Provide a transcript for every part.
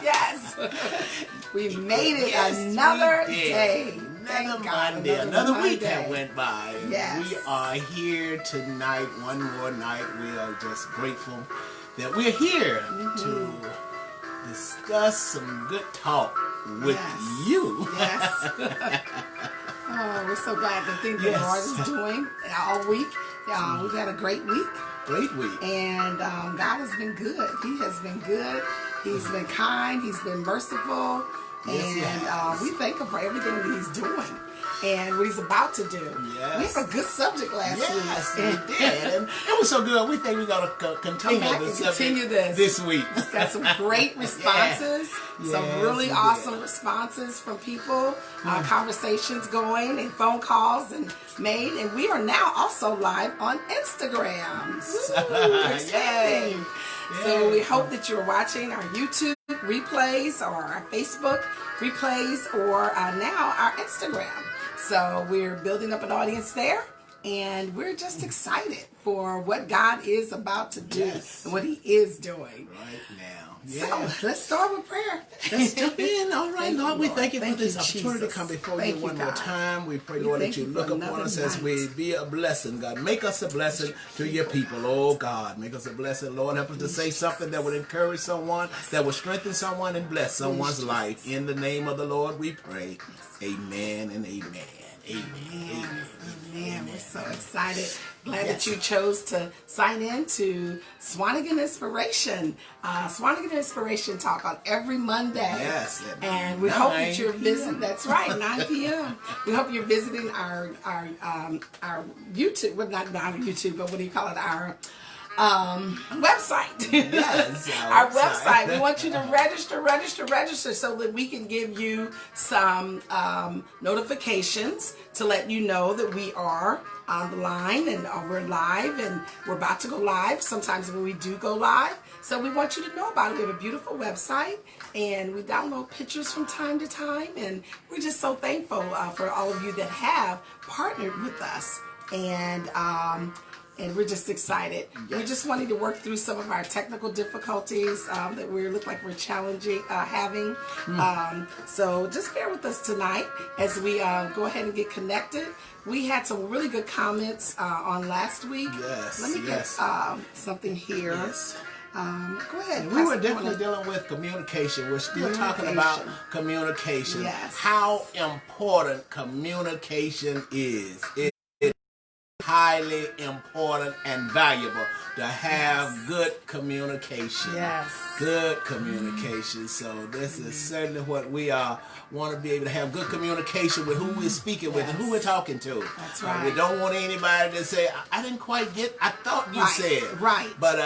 Yes. We made it another day. Another Monday. Another week that went by. Yes. We are here tonight, one more night. We are just grateful that we're here to discuss some good talk with you. Yes. Oh, we're so glad the thing the Lord is doing all week. We've had a great week. Great week. And God has been good. He has been good. He's been kind. He's been merciful. And we thank Him for everything that He's doing and what He's about to do. Yes. We had a good subject last week. Yes, we did. And it was so good. We think we're going to continue this week. It's got some great responses. Some really awesome responses from people. Conversations going and phone calls and made. And we are now also live on Instagram. Exciting. So we hope that you're watching our YouTube replays or our Facebook replays or now our Instagram. So we're building up an audience there, and we're just excited for what God is about to do and what He is doing right now. So let's start with prayer. Let's jump in. All right, Lord, we thank you for this opportunity to come before you one more time. We pray, Lord, that you look upon us as we be a blessing, God. Make us a blessing to your people, oh God. Make us a blessing, Lord. Help us to say something that would encourage someone, that would strengthen someone and bless someone's life. In the name of the Lord, we pray. Amen and amen. Amen. We're so excited. Glad that you chose to sign in to Swanigan Inspiration. Swanigan Inspiration Talk on every Monday. Yes. And we hope that you're visiting. That's right, 9 p.m. We hope you're visiting our YouTube. Well, not our YouTube, but what do you call it? Our website. Yes, our website. We want you to register so that we can give you some notifications to let you know that we are on the line and we're live and we're about to go live sometimes when we do go live. So we want you to know about it. We have a beautiful website and we download pictures from time to time, and we're just so thankful for all of you that have partnered with us. And we're just excited. We're just wanting to work through some of our technical difficulties that we look like we're having. So just bear with us tonight as we go ahead and get connected. We had some really good comments on last week. Yes. Let me get something here. Yes. Go ahead. We were definitely dealing with communication. We're still talking about communication. Yes. How important communication is. Highly important and valuable to have good communication. Yes. Good communication. So this is certainly what we want to be able to have good communication with who we're speaking with and who we're talking to. That's right. We don't want anybody to say, I didn't quite get, I thought you said. Right. But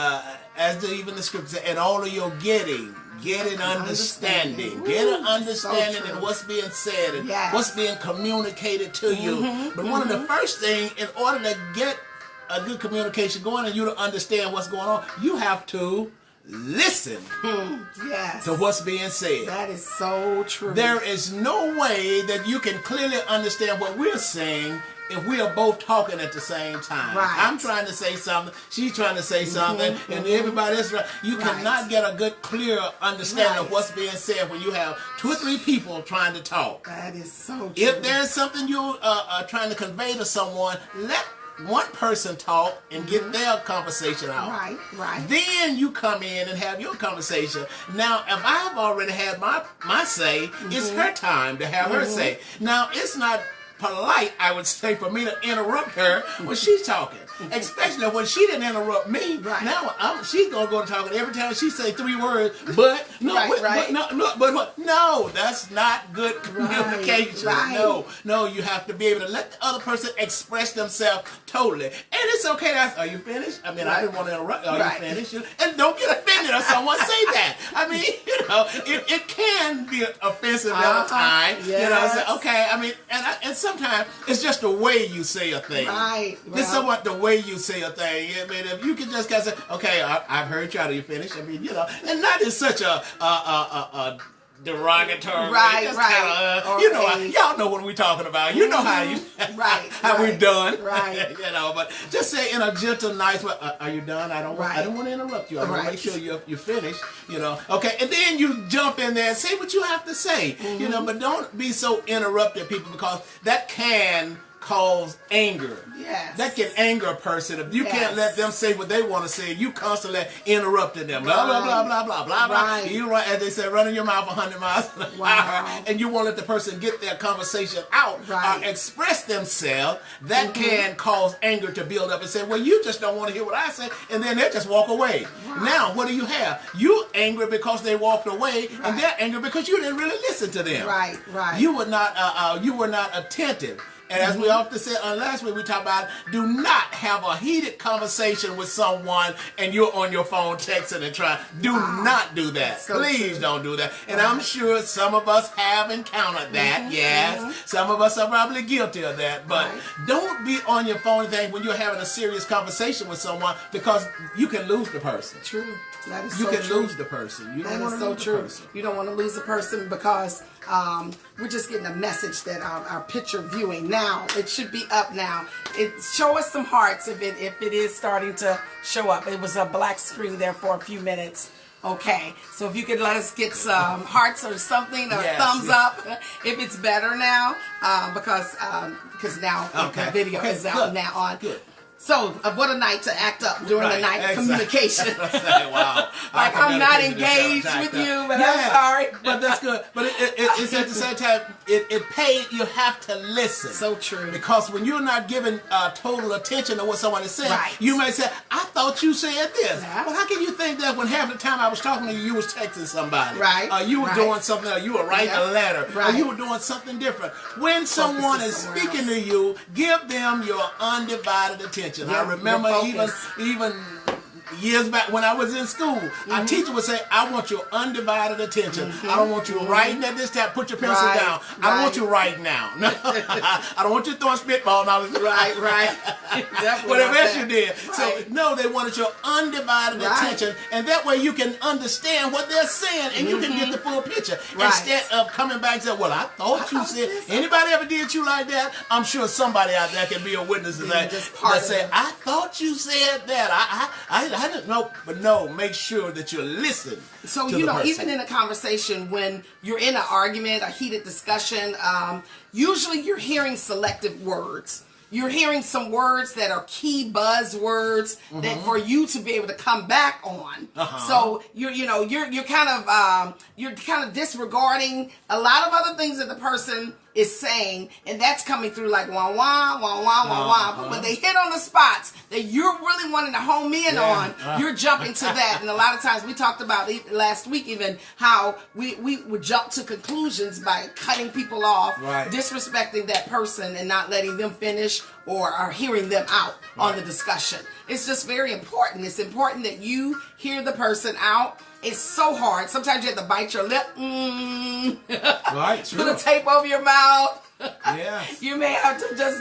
as even the scripture says, and all of your getting, get an understanding. Get an understanding in what's being said and what's being communicated to you. But one of the first things, in order to get a good communication going and you to understand what's going on, you have to listen to what's being said. That is so true. There is no way that you can clearly understand what we're saying if we are both talking at the same time. Right. I'm trying to say something, she's trying to say something, and everybody else, you cannot get a good, clear understanding of what's being said when you have 2 or 3 people trying to talk. That is so true. If there's something you are trying to convey to someone, let one person talk and get their conversation out. Right. Then you come in and have your conversation. Now, if I've already had my say, it's her time to have her say. Now, it's not polite, I would say, for me to interrupt her when she's talking. Especially when she didn't interrupt me. Right. Now she's gonna go to talking every time she say 3 words. But no, no, that's not good communication. No, you have to be able to let the other person express themselves totally. And it's okay to ask, are you finished? I mean, I didn't want to interrupt. Are you finished? And don't get offended if someone say that. I mean, it can be offensive at a time. Say, okay. I mean, and sometimes it's just the way you say a thing. Right. It's somewhat the way you say a thing. I mean, if you can just kind of say, okay, I've heard you. Are you finished? I mean, and not in such a derogatory. Right, Just right. Kinda, you know, y'all know what we're talking about. You know how you, how we're done. Right. You know, but just say in a gentle, nice way, are you done? I don't want to interrupt you. I want to make sure you're finished. You know, okay, and then you jump in there and say what you have to say. You know, but don't be so interrupted, people, because that can cause anger. Yes. That can anger a person. If you can't let them say what they want to say, you constantly interrupting them. Blah, blah, blah, blah, blah, blah, blah. You run, as they say, running your mouth 100 miles an hour, and you won't let the person get their conversation out or express themselves. That can cause anger to build up and say, well, you just don't want to hear what I say, and then they just walk away. Now, what do you have? You angry because they walked away, and they're angry because you didn't really listen to them. You were not attentive. And as we often said last week, we talked about do not have a heated conversation with someone and you're on your phone texting and trying. Do not do that. So please don't do that. And I'm sure some of us have encountered that. Yes. Some of us are probably guilty of that. But don't be on your phone thing when you're having a serious conversation with someone, because you can lose the person. True. That is you so can true. lose the person. You don't want to so lose true. the person. You don't want to lose the person because we're just getting a message that our picture viewing now, it should be up now. Show us some hearts if it is starting to show up. It was a black screen there for a few minutes. Okay, so if you could let us get some hearts or something, or thumbs up, if it's better now, because now the video is out now on. Good. So, what a night to act up during the night of communication. Wow. Like I'm not engaged with you, but I'm sorry. But that's good. But it's at the same time, it pays. You have to listen. So true. Because when you're not giving total attention to what someone is saying, you may say, I thought you said this. Well, how can you think that when half the time I was talking to you, you was texting somebody? You were doing something, or you were writing a letter, or you were doing something different. When someone is speaking to you, give them your undivided attention. I remember even years back when I was in school, our teacher would say, I want your undivided attention. I don't want you writing at this time. Put your pencil down. I don't want you writing now. No. I don't want you throwing spitball knowledge. Whatever else you did. So, no, they wanted your undivided attention. And that way you can understand what they're saying and you can get the full picture. Instead of coming back and saying, well, I thought you said. Anybody ever did you like that? I'm sure somebody out there can be a witness to that. That say, I thought you said that. I didn't know, but no, make sure that you listen. So, you know, even in a conversation, when you're in an argument, a heated discussion, usually you're hearing selective words. You're hearing some words that are key buzzwords that for you to be able to come back on. So you're kind of disregarding a lot of other things that the person is saying, and that's coming through like wah wah wah wah wah wah. But when they hit on the spots that you're really wanting to home in on, you're jumping to that. And a lot of times we talked about last week even how we would jump to conclusions by cutting people off, disrespecting that person, and not letting them finish or hearing them out on the discussion. It's just very important. It's important that you hear the person out. It's so hard. Sometimes you have to bite your lip. Put a tape over your mouth. You may have to just,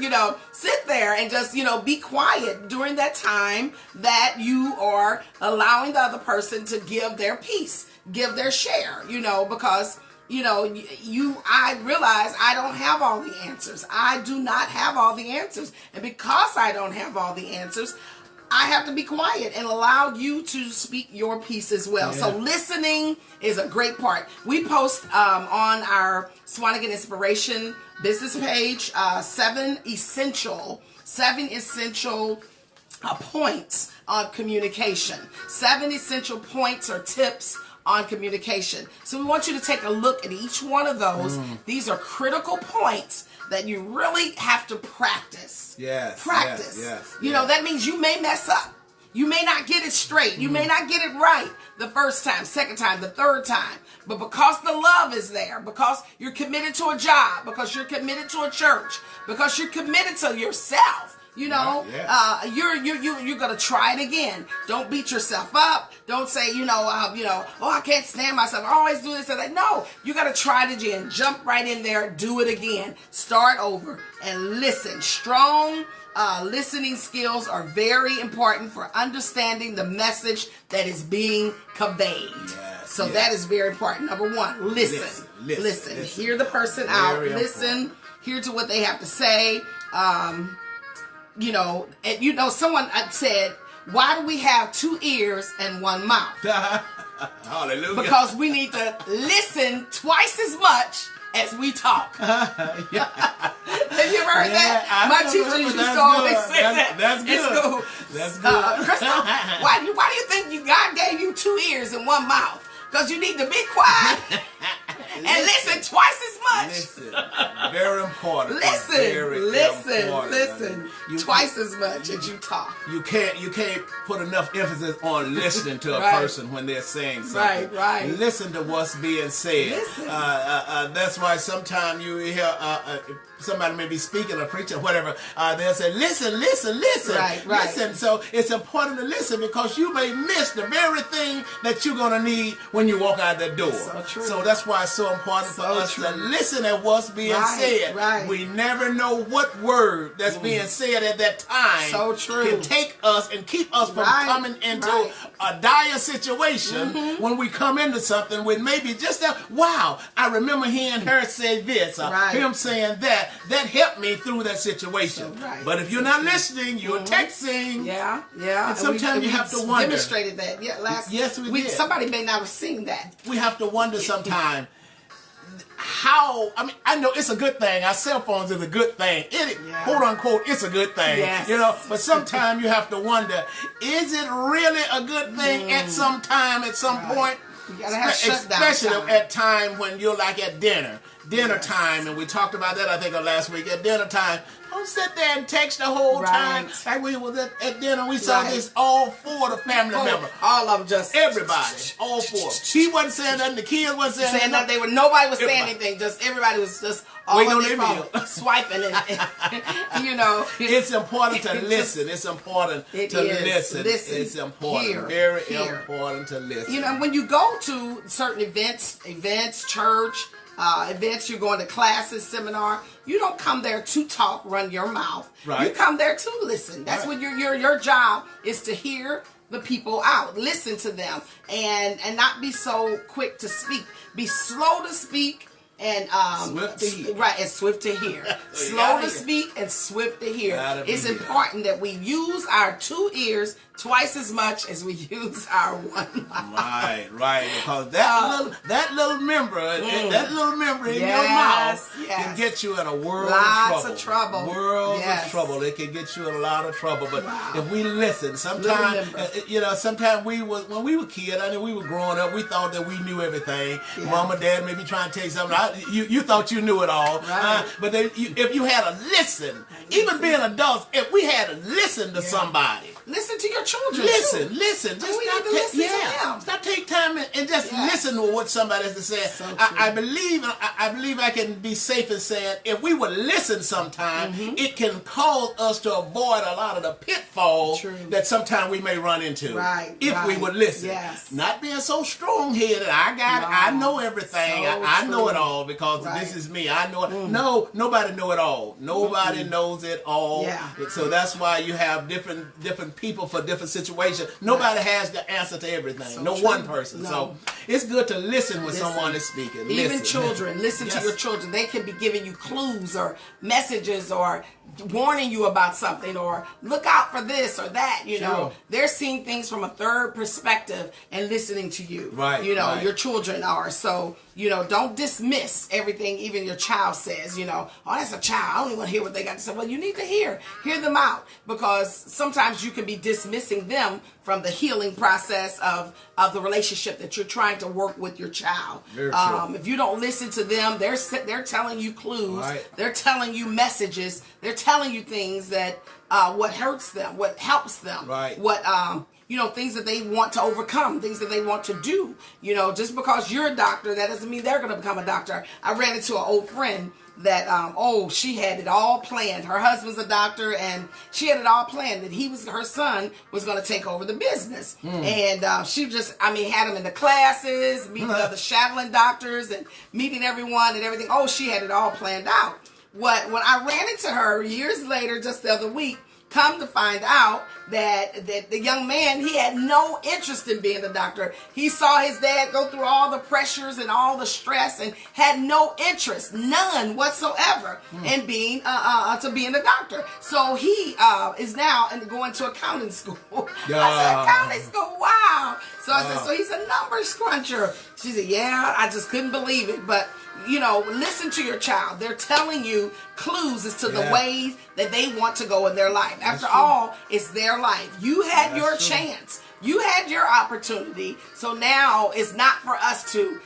sit there and just, be quiet during that time that you are allowing the other person to give their piece, give their share, because I realize I don't have all the answers. I do not have all the answers. And because I don't have all the answers, I have to be quiet and allow you to speak your piece as well. So listening is a great part. We post on our Swanigan Inspiration business page 7 essential points on communication. 7 essential points or tips on communication. So we want you to take a look at each one of those. These are critical points that you really have to practice. Practice. That means you may mess up. You may not get it straight. You may not get it right the first time, second time, the third time. But because the love is there, because you're committed to a job, because you're committed to a church, because you're committed to yourself, You know, you're gonna try it again. Don't beat yourself up. Don't say, oh, I can't stand myself. I always do this and that. No, you gotta try it again. Jump right in there. Do it again. Start over and listen. Strong listening skills are very important for understanding the message that is being conveyed. So that is very important. Number one, listen. Hear the person out. Listen. Hear to what they have to say. Someone said, why do we have 2 ears and 1 mouth? Hallelujah. Because we need to listen twice as much as we talk. Have you ever heard that? My teacher used to always say that. That's good. That's good. Crystal, why do you think God gave you 2 ears and 1 mouth? Because you need to be quiet and listen twice as much. Listen. Very important. Listen. Twice as much as you talk. You can't put enough emphasis on listening to a person when they're saying something. Right. Listen to what's being said. Listen. That's why sometimes you hear somebody may be speaking or preaching or whatever. They'll say, listen. Right. Listen. So it's important to listen because you may miss the very thing that you're going to need when you walk out that door. So true. So that's why it's so important for us to listen at what's being said. Right. We never know what word that's being said at that time can take us and keep us from coming into a dire situation when we come into something with maybe just that, wow, I remember hearing her say this, or him saying that. That helped me through that situation. But if you're not listening, you're texting. Yeah. And sometimes you have to wonder. Demonstrated that. Yes, we did. Somebody may not have seen that. We have to wonder sometimes how, I know it's a good thing. Our cell phones is a good thing. Quote unquote, it's a good thing. Yes. But sometimes you have to wonder, is it really a good thing at some time, at some point? You gotta have shutdown especially time. at time when you're like at dinner time, and we talked about that I think last week. At dinner time, don't sit there and text the whole time. Like we was at dinner, we saw this all 4 of the family members. All of them, just everybody, all 4. She wasn't saying nothing. The kids wasn't saying nothing. Nobody was saying anything. Just everybody was just all waiting on their phone, swiping and It's important to listen. It's important to listen. It's important. Very important to listen. When you go to certain events, church, events, you're going to classes, seminar, you don't come there to talk, run your mouth. You come there to listen. That's what your job is, to hear the people out, listen to them, and not be so quick to speak. Be slow to speak and swift to hear. and swift to hear. Slow to speak and swift to hear. It's important that we use our 2 ears twice as much as we use our 1 mouth. Right. Because that little member in your mouth can get you in a world of trouble. World of trouble. It can get you in a lot of trouble. But if we listen, sometimes when we were kids, we were growing up, we thought that we knew everything. Mama, Dad may be trying to tell you something. You thought you knew it all. But if you had to listen, even being adults, if we had to listen to somebody. Listen to your children. Listen. Just listen to them. Stop, take time and just listen to what somebody has to say. So I believe I can be safe in saying if we would listen sometime, it can cause us to avoid a lot of the pitfalls that sometimes we may run into. If we would listen. Not being so strong-headed. I know everything. I know it all because this is me. I know it. No, nobody know it all. Nobody knows it all. So that's why you have different people for different situations. Nobody has the answer to everything. No one person. So it's good to listen when someone is speaking. Even children, listen to your children. They can be giving you clues or messages or warning you about something or look out for this or that. They're seeing things from a third perspective and listening to you. Your children are. So don't dismiss everything even your child says. Oh, that's a child. I don't even want to hear what they got to say. Well, you need to hear them out, because sometimes you can be dismissing them from the healing process of the relationship that you're trying to work with your child. If you don't listen to them, they're telling you clues. They're telling you messages. They're telling you things that what hurts them, what helps them, what things that they want to overcome, things that they want to do. Just because you're a doctor, that doesn't mean they're going to become a doctor. I ran into an old friend that she had it all planned. Her husband's a doctor, and she had it all planned that her son was going to take over the business. And she just had him in the classes, meeting other shadowing doctors and meeting everyone and everything. She had it all planned out. When I ran into her years later, just the other week, come to find out that the young man, he had no interest in being a doctor. He saw his dad go through all the pressures and all the stress and had no interest, none whatsoever, in being a doctor. So he is now going to accounting school. I said, accounting school, wow. So I said, so he's a numbers cruncher. She said, yeah, I just couldn't believe it. But listen to your child. They're telling you clues as to the ways that they want to go in their life. After all, it's their life. You had your chance. You had your opportunity. So now it's not for us to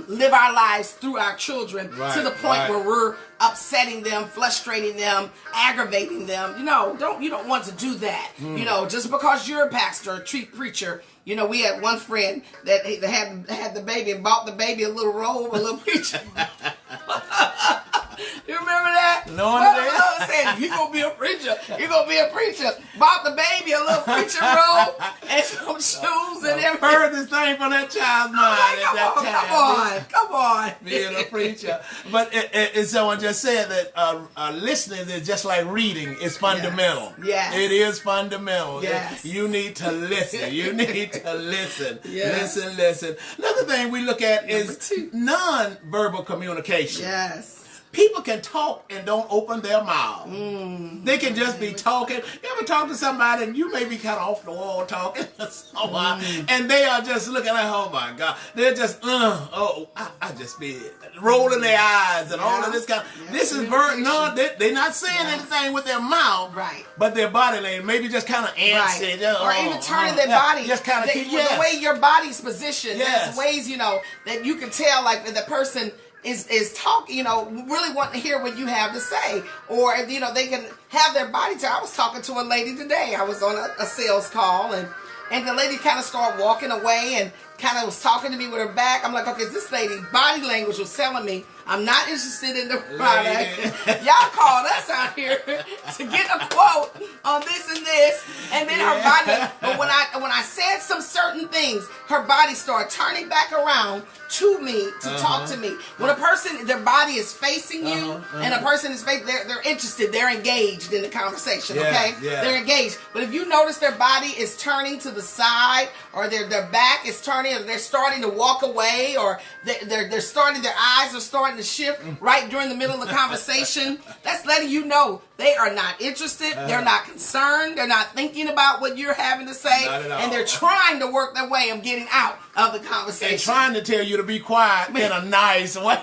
live our lives through our children to the point where we're upsetting them, frustrating them, aggravating them. You don't want to do that. Just because you're a pastor, a preacher. We had one friend that had the baby and bought the baby a little robe, a little preacher. You remember that? No, I said, you're going to be a preacher. You're going to be a preacher. Bought the baby a little preacher robe and some shoes and everything. Furthest thing from that child's mind at that time. Come on. Being a preacher. But someone just said that listening is just like reading. It's fundamental. Yes. It is fundamental. Yes. You need to listen. You need to listen. Yes. Listen. Another thing we look at is non-verbal communication. Yes. People can talk and don't open their mouth. They can just be talking. You ever talk to somebody and you may be kind of off the wall talking and they are just looking like, oh my God. They're just, I just be rolling their eyes and all of this kind of, this is they're not saying anything with their mouth, but their body language, maybe just kind of antsy. Or even turning their body. Just kind of the way your body's positioned. There's ways, that you can tell like the person is talking, really wanting to hear what you have to say. Or, they can have their body I was talking to a lady today. I was on a sales call, and the lady kind of started walking away and kind of was talking to me with her back. I'm like, okay, this lady body language was telling me I'm not interested in the product. Y'all called us out here to get a quote on this and this, and then her body. But when I said some certain things, her body started turning back around to me to talk to me. When a person, their body is facing you, and a person is facing, they're interested, they're engaged in the conversation. They're engaged. But if you notice their body is turning to the side, or their back is turning, or they're starting to walk away, or they're starting, their eyes are starting to shift right during the middle of the conversation, that's letting you know they are not interested, they're not concerned, they're not thinking about what you're having to say, and they're trying to work their way of getting out of the conversation. They're trying to tell you to be quiet in a nice way.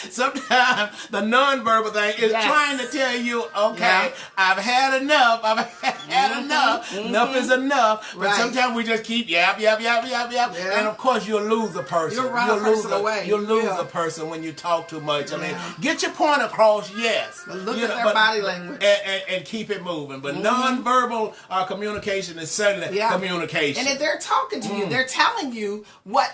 Sometimes the nonverbal thing is trying to tell you, okay, I've had enough. I've had enough. Enough is enough. But sometimes we just keep yap. And of course you'll lose a person. You'll lose a person when you talk too much. I mean, get your point across, yes. But look at their body language. And keep it moving. But nonverbal communication is certainly communication. And if they're talking to you, they're telling you what,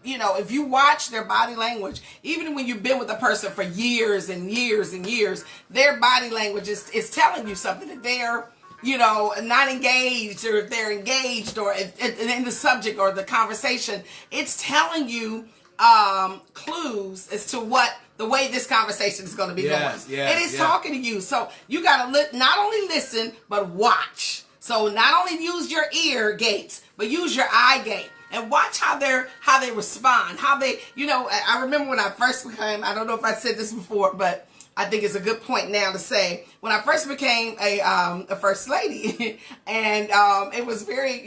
if you watch their body language, even when you've been with a person for years and years and years, their body language is telling you something, that they're, not engaged, or if they're engaged, or in the subject or the conversation, it's telling you clues as to what the way this conversation is going to be going. It is talking to you. So you got to not only listen, but watch. So not only use your ear gates, but use your eye gate. And watch how they respond. How they, I remember when I first became, I don't know if I said this before, but I think it's a good point now to say, when I first became a first lady, and it was very,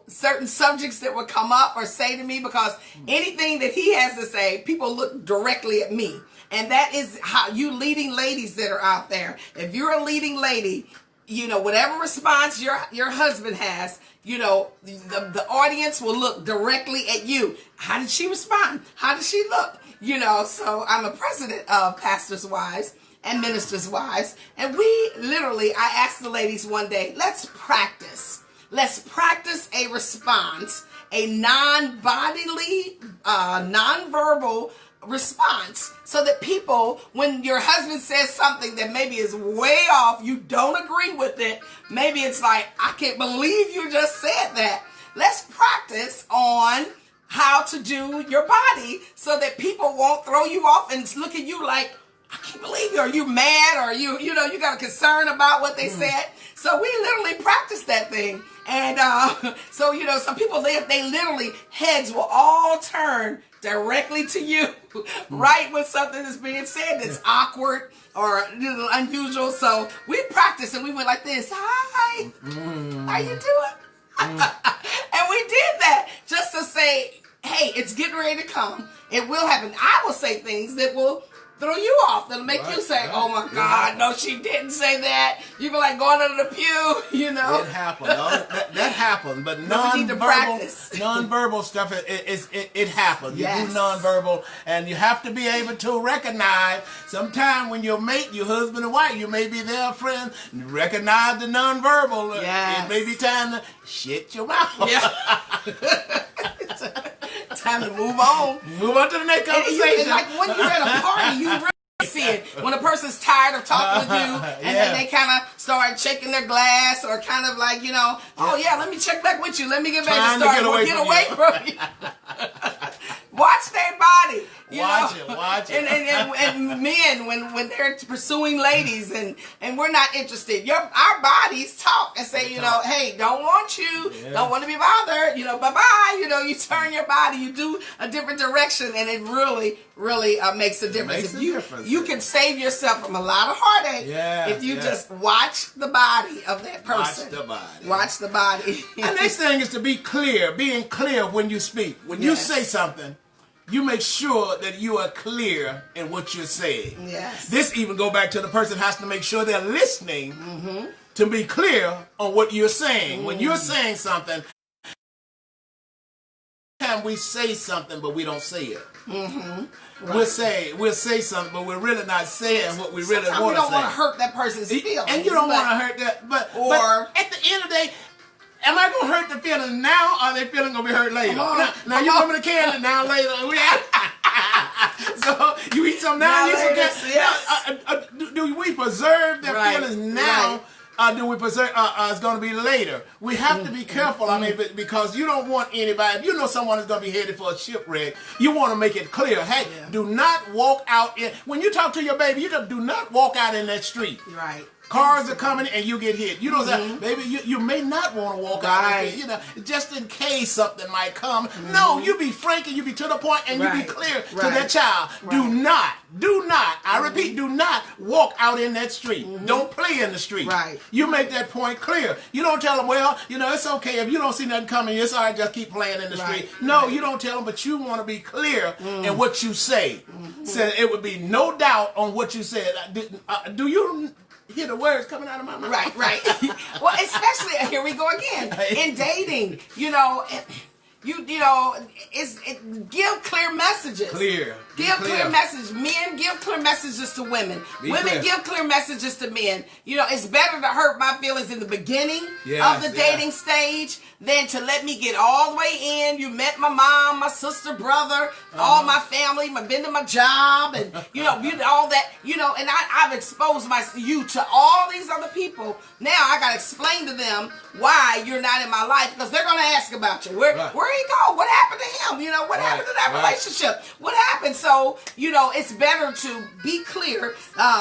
certain subjects that would come up or say to me, because anything that he has to say, people look directly at me. And that is how you leading ladies that are out there. If you're a leading lady, whatever response your husband has, the audience will look directly at you. How did she respond? How did she look? So I'm a president of Pastors' Wives, and ministers' wives. And we literally, I asked the ladies one day, let's practice. Let's practice a response, a non-bodily, non-verbal response, so that people, when your husband says something that maybe is way off, you don't agree with it, maybe it's like, I can't believe you just said that. Let's practice on how to do your body so that people won't throw you off and look at you like, I can't believe you. Are you mad? Or you got a concern about what they said? So we literally practice that thing. And so, some people, they literally, heads will all turn directly to you right when something is being said that's awkward or unusual. So we practice and we went like this. Hi, how you doing? And we did that just to say, hey, it's getting ready to come. It will happen. I will say things that will throw you off. That'll make you say, oh my God, no, she didn't say that. You be like going under the pew, It happened. That happened. But non-verbal stuff, it happens. Yes. You do non-verbal, and you have to be able to recognize, sometime when your mate, your husband and wife, you may be their friend, recognize the non-verbal. Yes. It may be time to shut your mouth. Yeah. Time to move on. Move on to the next conversation. And like when you're at a party, you really see it. When a person's tired of talking with you, and then they kind of start shaking their glass, or kind of like, oh yeah, let me check back with you. Let me get back to start. Get away from you. Watch their body. Watch it. And men, when they're pursuing ladies, and we're not interested, our bodies talk and say, hey, don't want you, don't want to be bothered, bye-bye, you turn your body, you do a different direction, and it really, really makes a difference. You can save yourself from a lot of heartache if you just watch the body of that person. Watch the body. And next thing is to be clear, being clear when you speak. When you say something, you make sure that you are clear in what you're saying. Yes. This even go back to the person has to make sure they're listening to be clear on what you're saying. When you're saying something, we say something, but we don't say it. Right. We'll say something, but we're really not saying what we really want to say. We don't want to hurt that person's feelings. And you don't want to hurt that. But at the end of the day, am I going to hurt the feelings now, or are they feeling going to be hurt later? Now you want me to carry it now, later. So you eat some now, you eat some yes. Do we preserve their feelings now? Do we preserve? It's going to be later. We have to be careful. I mean, because you don't want anybody. If you know someone is going to be headed for a shipwreck, you want to make it clear. Hey, do not walk out when you talk to your baby. You do not walk out in that street. Right. Cars are coming and you get hit. You know what I'm saying? Baby, you may not want to walk out, just in case something might come. No, you be frank and you be to the point and you be clear to that child. Do not, I repeat, do not walk out in that street. Don't play in the street. Right. You make that point clear. You don't tell them, well, it's okay if you don't see nothing coming. It's all right, just keep playing in the street. No, you don't tell them, but you want to be clear in what you say. So it would be no doubt on what you said. Do you hear the words coming out of my mouth? Right. Well, especially, here we go again, in dating, give clear messages. Give clear messages. Men, give clear messages to women. Women, give clear messages to men. It's better to hurt my feelings in the beginning of the dating stage than to let me get all the way in. You met my mom, my sister, brother, all my family, been to my job, and all that. And I've exposed you to all these other people. Now I gotta explain to them why you're not in my life, because they're gonna ask about you. Where he go? What happened to him? What happened to that relationship? What happened? So it's better to be clear.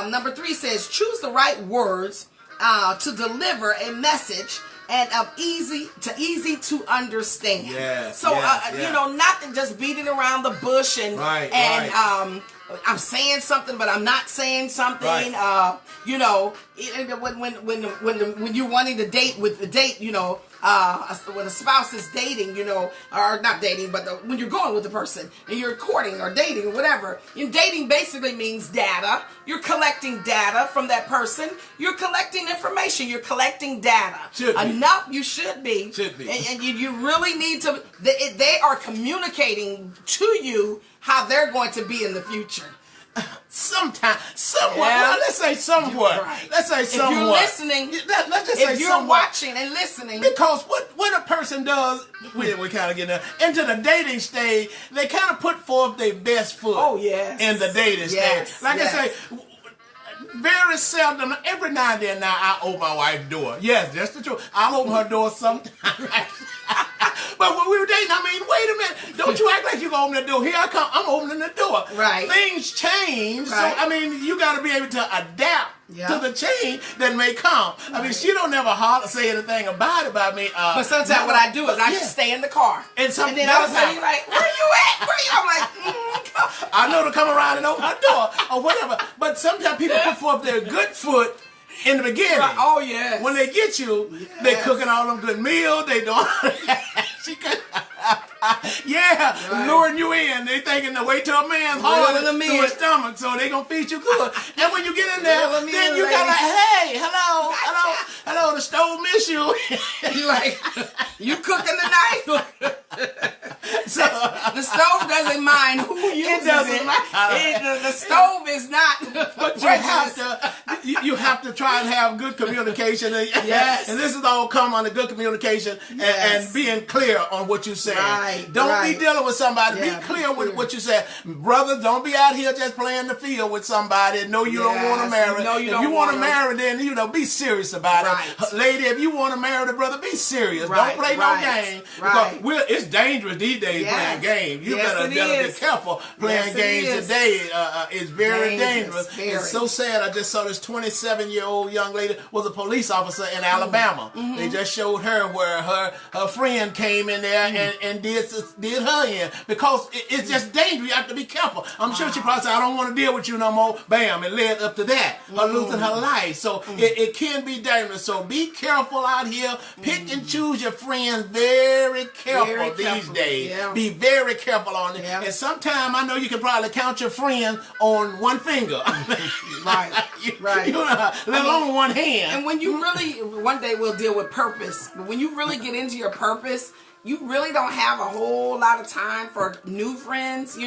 Number 3 says choose the right words to deliver a message and of easy to understand. Not to just beating around the bush and I'm saying something, but I'm not saying something. When you're wanting to date with the date, when a spouse is dating, or not dating, but when you're going with the person and you're courting or dating or whatever, dating basically means data. You're collecting data from that person. You're collecting information. You're collecting data. Enough, you should be. And you really need to, they are communicating to you how they're going to be in the future. Sometimes, somewhat. Well, let's say somewhat. Right. Let's say somewhat. If you're listening, let's just say if you're somewhat. watching and listening. Because what a person does, we kind of get into the dating stage, they kind of put forth their best foot. Oh, yes. In the dating stage. Like I say, very seldom, every now and then I open my wife's door. Yes, that's the truth. I'll open her door sometimes. But when we were dating, I mean, wait a minute. Don't you act like you're going to open the door. Here I come. I'm opening the door. Right. Things change. Right. So, I mean, you got to be able to adapt to the change that may come. Right. I mean, she don't never say anything about it by me. But sometimes what I do is I just stay in the car. And then all of a sudden you're like, where you at? Where you? I'm like, I know to come around and open her door or whatever. But sometimes people put forth their good foot in the beginning. Right. Oh, yes. When they get you, they cooking all them good meals. They doing she could, luring you in. They thinking to wait till a man's hard through his stomach, so they gonna feed you good. And when you get in there, then you got like, hey, hello, the stove miss you. You like, you cooking tonight? So the stove doesn't mind who uses it. The stove is not. But you have to try and have good communication. Yes. And this is all come under good communication and being clear on what you say. Right. Don't be dealing with somebody. Be clear with what you say. Brothers, don't be out here just playing the field with somebody. No, you don't want to marry. No, if you want to marry, then be serious about it. Lady, if you want to marry the brother, be serious. Don't play no game. Because it's dangerous these days playing games. You better be careful playing games today. It's very dangerous. It's so sad. I just saw this 27-year-old young lady was a police officer in Alabama. They just showed her where her friend came in there and did her in because it's just dangerous. You have to be careful. I'm sure she probably said, I don't want to deal with you no more. Bam, it led up to that. Her losing her life. So it can be dangerous. So be careful out here. Pick and choose your friends very careful these days. Yeah. Be very careful on it. Yeah. And sometimes I know you can probably count your friends on one finger. Right. Let alone one hand. And when you really, one day we'll deal with purpose, but when you really get into your purpose, you really don't have a whole lot of time for new friends,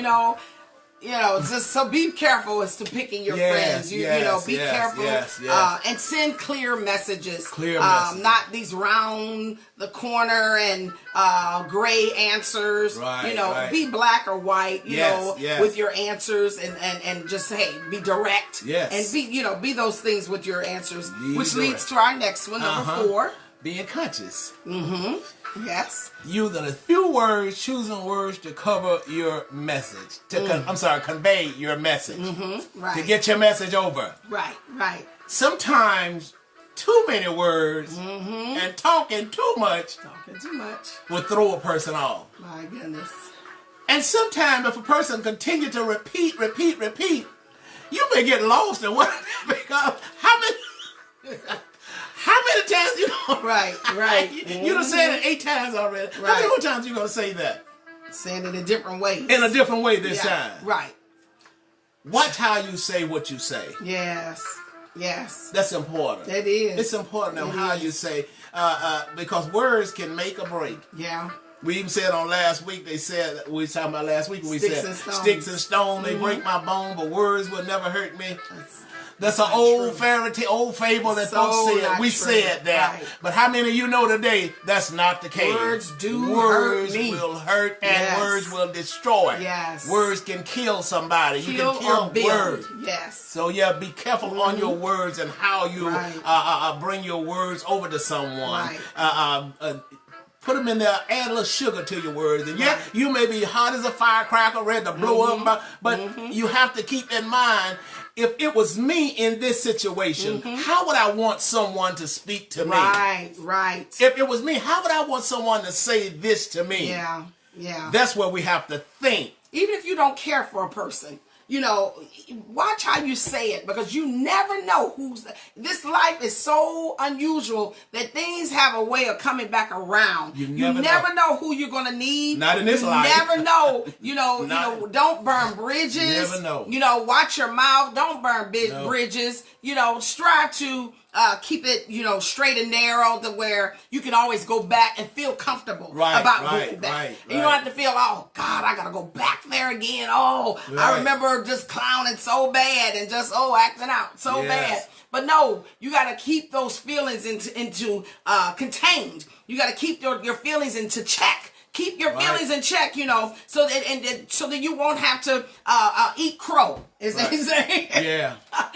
just so be careful as to picking your friends. Be careful and send clear messages. Not these round the corner and gray answers. Be black or white, with your answers and just be direct. And be those things with your answers. Which leads to our next one, number 4. Being conscious. Yes. Using a few words, choosing words to cover your message. Convey your message. To get your message over. Right. Sometimes too many words and talking too much will throw a person off. My goodness. And sometimes if a person continue to repeat, you may get lost in what because how many times you gonna Right. You done said it 8 times already. How many more times you gonna say that? Saying it a different way. In a different way this time. Right. Watch how you say what you say. Yes. That's important. It is. It's important how you say because words can make or break. Yeah. We even said on last week, we were talking about last week, we said sticks and stone, they break my bone, but words will never hurt me. That's an old fairy tale, old fable that folks said. We said that. Right. But how many of you know today that's not the case? Words Words will hurt and words will destroy. Yes. Words can kill somebody. You can kill words. Yes. So be careful on your words and how you bring your words over to someone. Right. Put them in there, add a little sugar to your words. And you may be hot as a firecracker, ready to blow up, but you have to keep in mind, if it was me in this situation, how would I want someone to speak to me? Right. If it was me, how would I want someone to say this to me? Yeah. That's where we have to think. Even if you don't care for a person, watch how you say it because you never know this life is so unusual that things have a way of coming back around. You never know who you're going to need. Not in this life. You never know. Don't burn bridges. You never know. Watch your mouth. Don't burn bridges. Strive to keep it, straight and narrow to where you can always go back and feel comfortable about going back. And you don't have to feel, oh God, I gotta go back there again. Oh, I remember just clowning so bad and just acting out so bad. But no, you got to keep those feelings into contained. You got to keep your feelings into check. Keep your feelings in check, so that you won't have to eat crow. Is that saying? Yeah.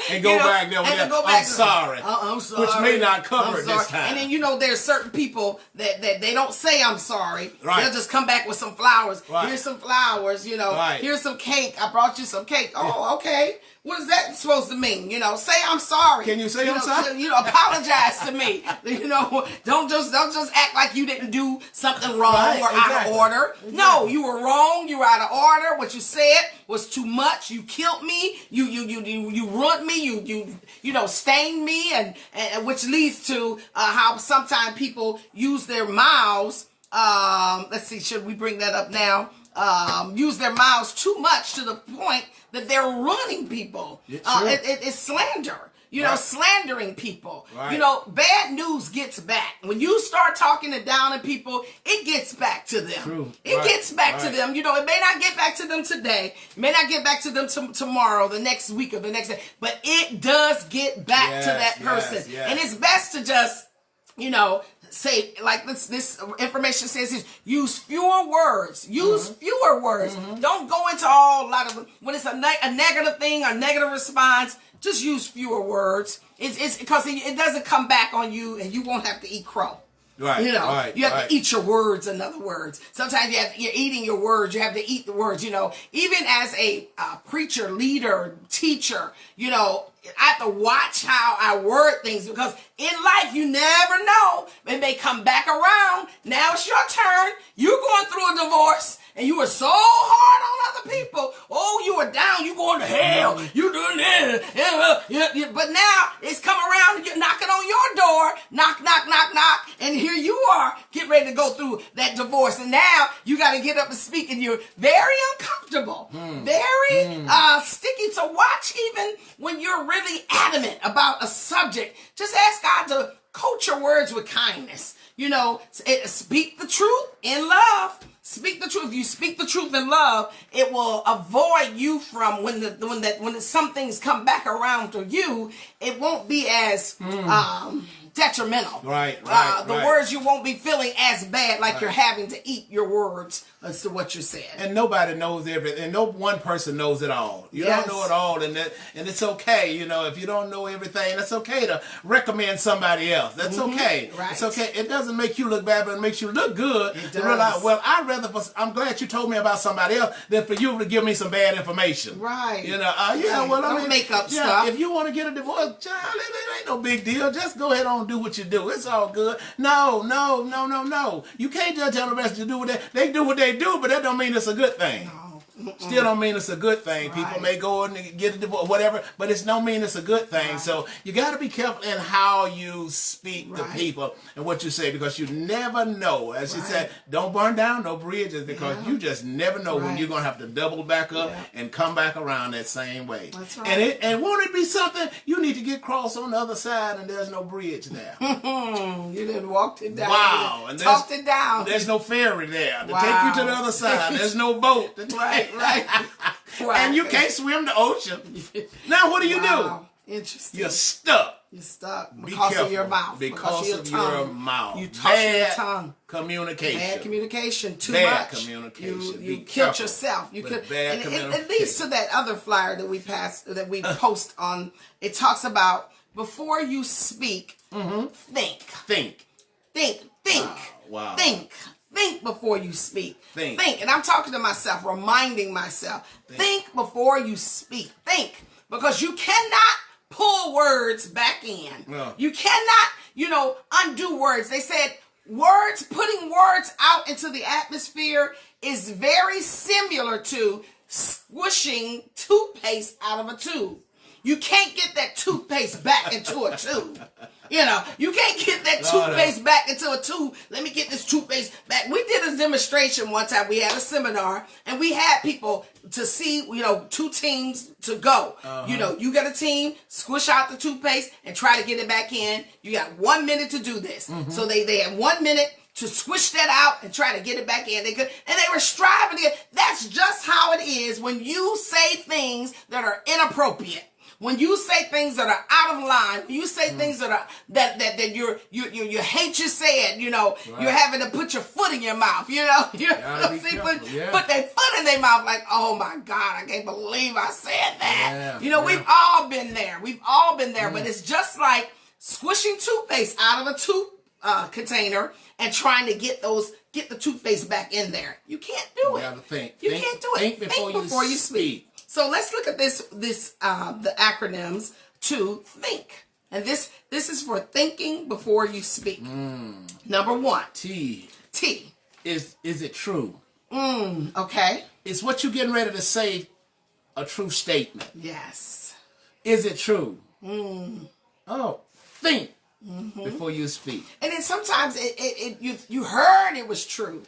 And go back there with that, I'm sorry. I'm sorry. Which may not cover it this time. And then, there's certain people that they don't say I'm sorry. Right. They'll just come back with some flowers. Right. Here's some flowers, Right. Here's some cake. I brought you some cake. Oh, okay. What is that supposed to mean? Say I'm sorry. Can you say I'm sorry? Apologize to me. Don't just act like you didn't do something wrong or out of order. Exactly. No, you were wrong. You were out of order. What you said was too much. You killed me. You ruined me. You stained me, and which leads to how sometimes people use their mouths. Let's see. Should we bring that up now? Use their mouths too much to the point that they're ruining people. It's slander. Slandering people. Right. Bad news gets back. When you start talking it down at people, it gets back to them. True. It gets back to them. It may not get back to them today. It may not get back to them tomorrow, the next week, or the next day. But it does get back to that person. Yes. And it's best to just, say, like this information says, use fewer words. Use fewer words. Don't go into a lot of, when it's a negative thing or negative response, just use fewer words. It's because it doesn't come back on you, and you won't have to eat crow. Right. You have to eat your words, in other words. Sometimes you're eating your words. You have to eat the words, Even as a preacher, leader, teacher, I have to watch how I word things, because in life, you never know. It may come back around. Now it's your turn. You're going through a divorce, and you were so hard on other people. Oh, you were down. You going to hell. You doing this. But now it's come around, and you're knocking on your door. Knock, knock, knock, knock. And here you are, getting ready to go through that divorce. And now you got to get up and speak, and you're very uncomfortable, very sticky. So watch, even when you're really adamant about a subject, just ask God to coat your words with kindness. Speak the truth in love. Speak the truth. If you speak the truth in love, it will avoid you from when some things come back around to you. It won't be as detrimental. Right. The words, you won't be feeling as bad, like you're having to eat your words as to what you said. And nobody knows everything. And no one person knows it all. You don't know it all, and it's okay. If you don't know everything, it's okay to recommend somebody else. That's okay. Right. It's okay. It doesn't make you look bad, but it makes you look good. It to realize, I'm glad you told me about somebody else than for you to give me some bad information. Right. Don't make up stuff. If you want to get a divorce, child, it ain't no big deal. Just go ahead on and do what you do. It's all good. No. You can't just tell the rest to do what they do what they do, but that don't mean it's a good thing. Still don't mean it's a good thing. Right. People may go and get a divorce, whatever, but it don't mean it's a good thing. Right. So you got to be careful in how you speak to people and what you say, because you never know. As you said, don't burn down no bridges, because you just never know when you're going to have to double back up and come back around that same way. That's right. And won't it be something? You need to get crossed on the other side, and there's no bridge there. You didn't walk it down. Wow. And talked it down. There's no ferry there to take you to the other side. There's no boat. Right. And you can't swim the ocean. Now what do you do? Interesting. You're stuck. You're stuck because of your mouth. Because of your mouth. You toss your tongue. Communication. Bad communication. Too bad much. Communication. You killed yourself. It leads to that other flyer that we post on. It talks about, before you speak, think. Wow. Think before you speak. Think. And I'm talking to myself, reminding myself. Think before you speak. Think. Because you cannot pull words back in. No. You cannot, undo words. They said putting words out into the atmosphere is very similar to squishing toothpaste out of a tube. You can't get that toothpaste back into a tube. You know, you can't get that toothpaste back into a tube. Let me get this toothpaste back. We did a demonstration one time. We had a seminar, and we had people to see, you know, 2 teams to go. You know, you got a team, squish out the toothpaste, and try to get it back in. You got 1 minute to do this. So they had 1 minute to squish that out and try to get it back in. They were striving to get. That's just how it is when you say things that are inappropriate. When you say things that are out of line, when you say things that are that you hate you said, you know, you're having to put your foot in your mouth, you know, put their foot in their mouth, like, oh my God, I can't believe I said that. You know, we've all been there. We've all been there, but it's just like squishing toothpaste out of a tooth container and trying to get the toothpaste back in there. You can't do it. You gotta think. You can't do it. Think before you speak. So let's look at the acronyms to think. And this is for thinking before you speak. Number 1. T. Is it true? Okay. Is what you're getting ready to say a true statement? Yes. Is it true? Oh, think before you speak. And then sometimes you heard it was true,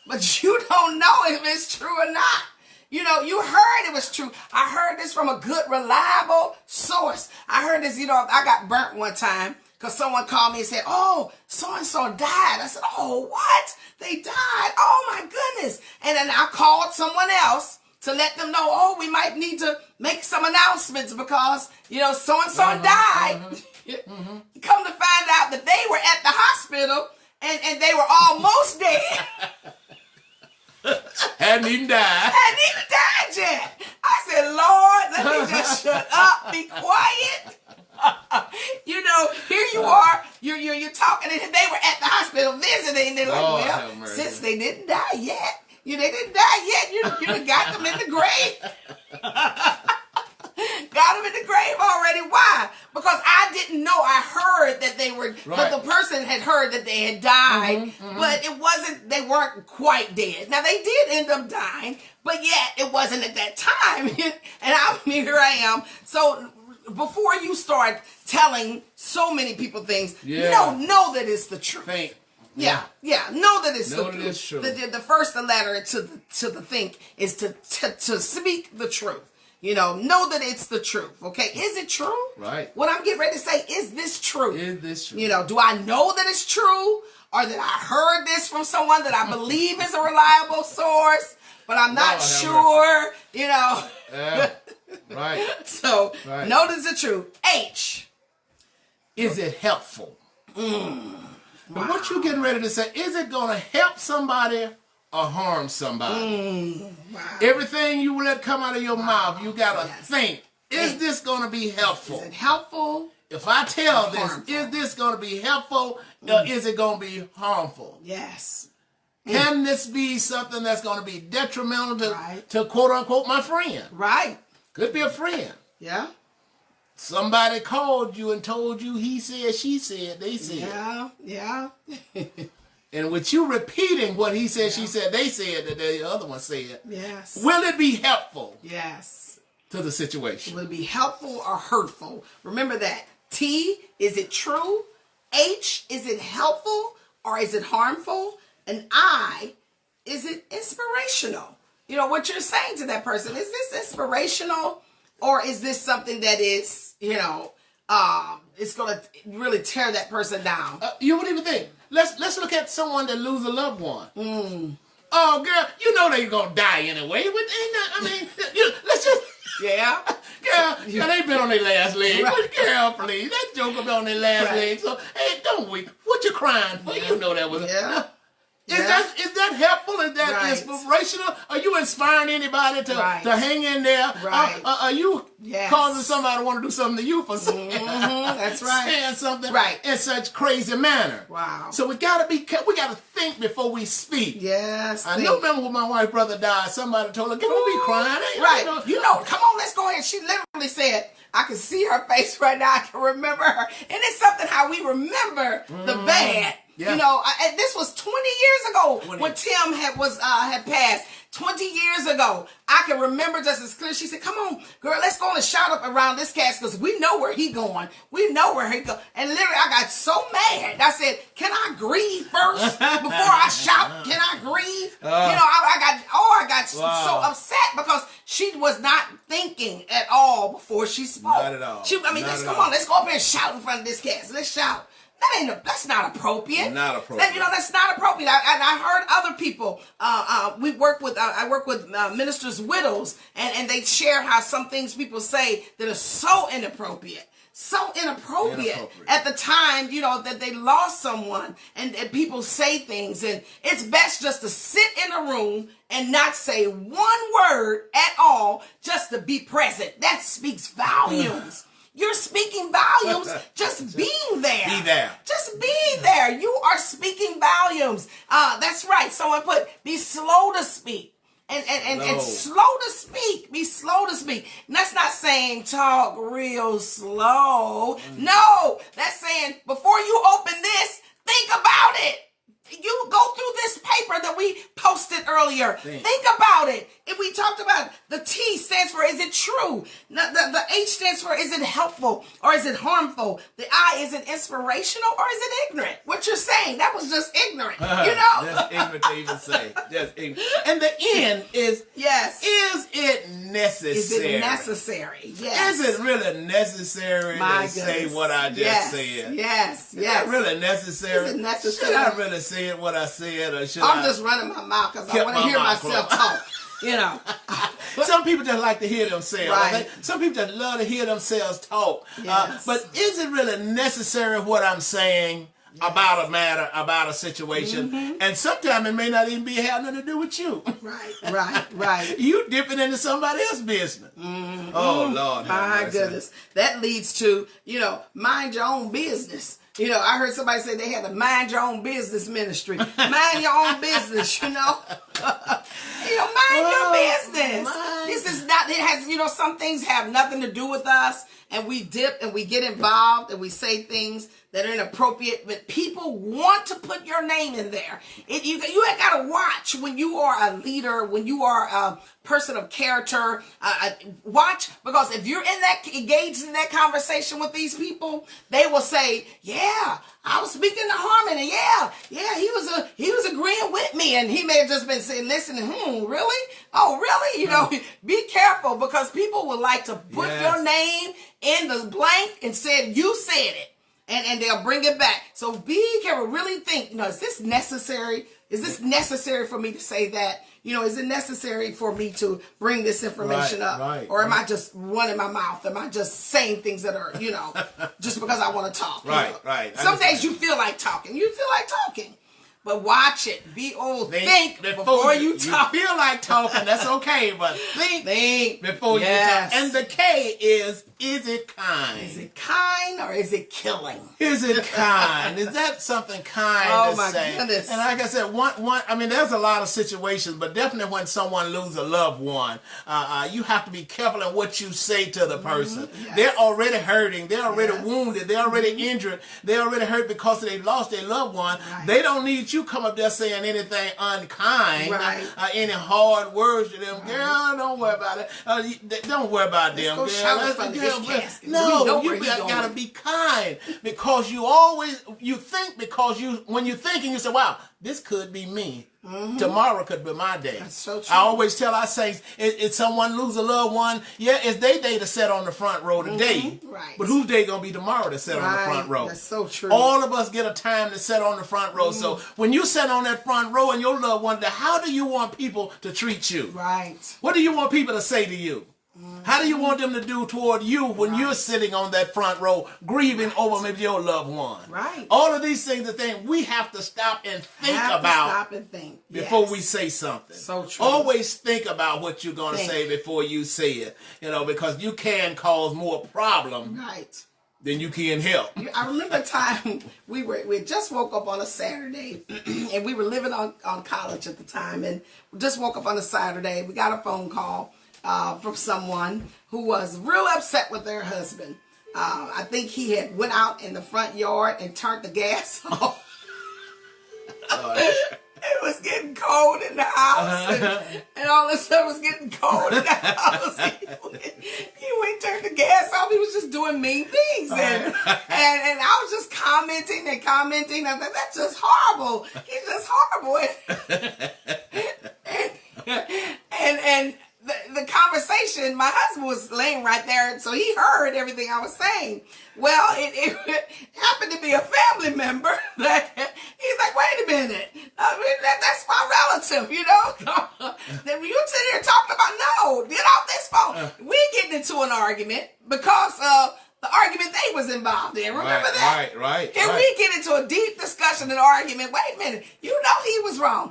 but you don't know if it's true or not. You know, you heard it was true. I heard this from a good, reliable source. I heard this, you know, I got burnt one time because someone called me and said, oh, so-and-so died. I said, oh, what? They died? Oh, my goodness. And then I called someone else to let them know, oh, we might need to make some announcements because, you know, so-and-so died. Come to find out that they were at the hospital and they were almost dead. Hadn't even died yet. I said, Lord, let me just shut up, be quiet. You know, here you are, you're talking, and they were at the hospital visiting, and they're like, well, since they didn't die yet, you done got them in the grave. Got them in the grave already. Why? Because I didn't know. I heard that they were, but the person had heard that they had died, but they weren't quite dead. Now, they did end up dying, but yet it wasn't at that time. And here I am. So before you start telling so many people things, know that it's the truth. Know that it's the truth. The first letter to the think is to speak the truth. You know that it's the truth. Okay, is it true? Right. What I'm getting ready to say, is this true? Is this true? You know, do I know that it's true, or that I heard this from someone that I believe is a reliable source, but I'm not sure? You know. Yeah. Right. So know that it's the truth. H. Is it helpful? But what you getting ready to say, is it going to help somebody or harm somebody? Everything you let come out of your mouth, you gotta think, is this gonna be helpful? Is it helpful? If I tell this, is this gonna be helpful or is it gonna be harmful? Yes. Can this be something that's gonna be detrimental to quote unquote my friend? Right. Could be a friend. Yeah. Somebody called you and told you he said, she said, they said. Yeah. And with you repeating what he said, she said, they said, that the other one said, yes. Will it be helpful? Yes. To the situation? Will it be helpful or hurtful? Remember that. T, is it true? H, is it helpful or is it harmful? And I, is it inspirational? You know, what you're saying to that person, is this inspirational or is this something that is, you know, it's going to really tear that person down? You wouldn't even think. Let's look at someone that lose a loved one. Oh, girl, you know they're going to die anyway. Let's just... Yeah. Girl, they been on their last leg. Right. Girl, please. That joker been on their last leg. So, hey, don't weep. What you crying for? You know that was... Yeah. Is that helpful? Is that inspirational? Are you inspiring anybody to hang in there? Right. Are you causing somebody to want to do something to you for saying, that's right, saying something in such crazy manner? Wow. So we gotta think before we speak. Yes. I remember when my wife's brother died, somebody told her, "Don't be crying." You know, come on, let's go ahead. She literally said, I can see her face right now. I can remember her. And it's something how we remember the bad. Yeah. You know, this was 20 years ago when Tim had passed. 20 years ago. I can remember just as clear. She said, come on, girl, let's go and shout up around this casket because we know where he going. We know where he going. And literally, I got so mad. I said, can I grieve first before I shout? Can I grieve? I got so upset because she was not thinking at all before she spoke. Not at all. Let's go up here and shout in front of this casket. Let's shout. That's not appropriate. Not appropriate. That's not appropriate. I heard other people. I work with ministers' widows, and they share how some things people say that are so inappropriate. So inappropriate at the time, that they lost someone, and people say things, and it's best just to sit in a room and not say one word at all, just to be present. That speaks volumes. You're speaking volumes just being there. Be there. Just being there. You are speaking volumes. That's right. Someone put, be slow to speak. And slow to speak. Be slow to speak. And that's not saying talk real slow. No. That's saying before you open this, think about it. You go through this paper that we posted earlier. Think about it. If we talked about the T stands for, is it true? The H stands for, is it helpful or is it harmful? The I, is it inspirational or is it ignorant? What you're saying, that was just ignorant. Just ignorant to even say. Just ignorant. And the N is, yes. Is it necessary? Is it necessary? Yes. Is it really necessary to say what I just said? Yes. Is it really necessary? Is it necessary? Should I really say what I said, or should I'm just running my mouth because I want to hear myself talk. Some people just like to hear themselves. Right. Some people just love to hear themselves talk. Yes. But is it really necessary what I'm saying about a matter, about a situation? And sometimes it may not even be having nothing to do with you. Right. You dipping into somebody else's business. Oh, Lord. My goodness. That leads to, mind your own business. I heard somebody say they had a mind your own business ministry. Mind your own business, mind your business. This is not, it has, some things have nothing to do with us, and we dip and we get involved and we say things that are inappropriate, but people want to put your name in there. You got to watch when you are a leader, when you are a person of character. Watch, because if you're engaged in that conversation with these people, they will say, "Yeah, I was speaking to Harmon, and yeah, he was agreeing with me," and he may have just been saying, "Listen, really? Oh, really?" Be careful, because people would like to put your name in the blank and said you said it. And they'll bring it back. So be careful. Really think, is this necessary? Is this necessary for me to say that? Is it necessary for me to bring this information up? Or am I just running my mouth? Am I just saying things that are, just because I want to talk? Right. Some days you feel like talking. But watch it. Think before you talk. You feel like talking, that's okay, but think before you talk. And the K is it kind? Is it kind or is it killing? Is it kind? Is that something kind to say? Oh my goodness. And like I said, there's a lot of situations, but definitely when someone loses a loved one, you have to be careful in what you say to the person. They're already hurting. They're already wounded. They're already injured. They're already hurt because they lost their loved one. They don't need you come up there saying anything unkind, any hard words to them. Girl, don't worry about it. Don't worry about them, girl. No, you gotta be kind, because when you think and you say, "Wow, this could be me. Tomorrow could be my day." That's so true. I always tell our saints, if someone lose a loved one, it's their day to sit on the front row today. But whose day gonna be tomorrow to sit on the front row? That's so true. All of us get a time to sit on the front row. So when you sit on that front row and your loved one, how do you want people to treat you? What do you want people to say to you? How do you want them to do toward you when you're sitting on that front row grieving over maybe your loved one? All of these things are things we have to stop and think about before we say something. So true. Always think about what you're going to say before you say it, because you can cause more problem than you can help. I remember a time we just woke up on a Saturday, and we were living on college at the time, and we just woke up on a Saturday. We got a phone call from someone who was real upset with their husband. I think he had went out in the front yard and turned the gas off. It was getting cold in the house, and all this stuff was getting cold in the house. He went turned the gas off. He was just doing mean things, and I was just commenting and commenting. I was like, that's just horrible. He's just horrible. And the conversation, my husband was laying right there, so he heard everything I was saying. Well, it happened to be a family member that he's like, wait a minute, that's my relative, you know? Then you sit here talking about, no, get off this phone. We getting into an argument because of the argument they was involved in. Remember that? Right. And we get into a deep discussion and argument. Wait a minute, you know he was wrong.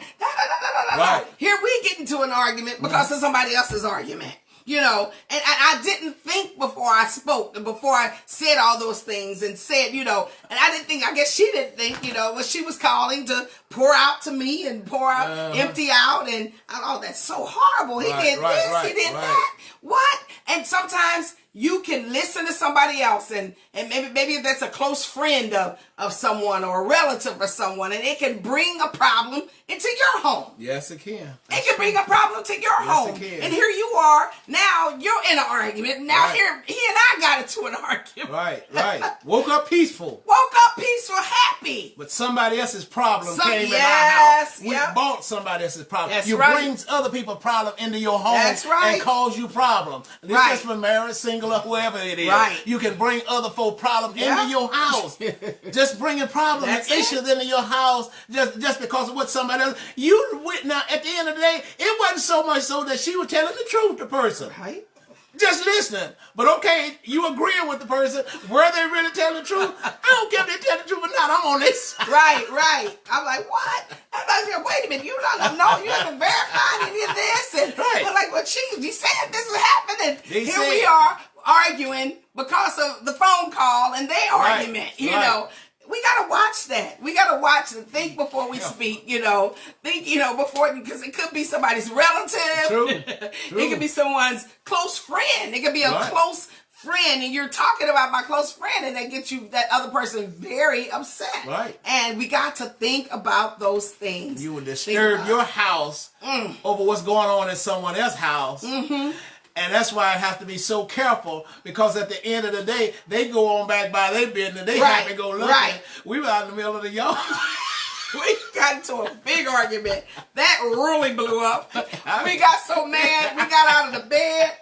Right. Here we get into an argument because of somebody else's argument. You know, and I didn't think before I spoke, before I said all those things and said, you know, and I didn't think, I guess she didn't think, you know, what she was calling to pour out to me and pour out, empty out, and oh, that's so horrible. He did this, he did that. What? And sometimes you can listen to somebody else, and maybe that's a close friend of someone or a relative or someone, and it can bring a problem into your home. Yes, it can. It can bring a problem to your home. It can. And here you are, now you're in an argument. Now here, he and I got into an argument. Right. Woke up peaceful. Happy. But somebody else's problem came in our house. We bought somebody else's problem. That's you bring other people's problem into your home and cause you problems. This is for married, single, or whoever it is. Right. You can bring other folk problems into your house. Just bringing problems and issues into your house just because of what somebody else. Now, at the end of the day, it wasn't so much so that she was telling the truth to the person. Right. Just listening. But okay, you agreeing with the person. Were they really telling the truth? I don't care if they tell the truth or not. I'm on this side. Right. I'm like, what? I'm like, wait a minute. You don't know. You haven't verified any of this. And I'm like, well, you said this is happening. Here we are arguing because of the phone call and their argument, you know. We gotta watch that. We gotta watch and think before we speak, you know. Think, you know, before, because it could be somebody's relative. True. It could be someone's close friend. It could be a close friend, and you're talking about my close friend, and that gets you, that other person, very upset. Right. And we got to think about those things. You would disturb your house over what's going on in someone else's house. Mm-hmm. And that's why I have to be so careful, because at the end of the day, they go on back by their business. They happy go looking. Right. We were out in the middle of the yard. We got into a big argument. That really blew up. We got so mad. We got out of the bed.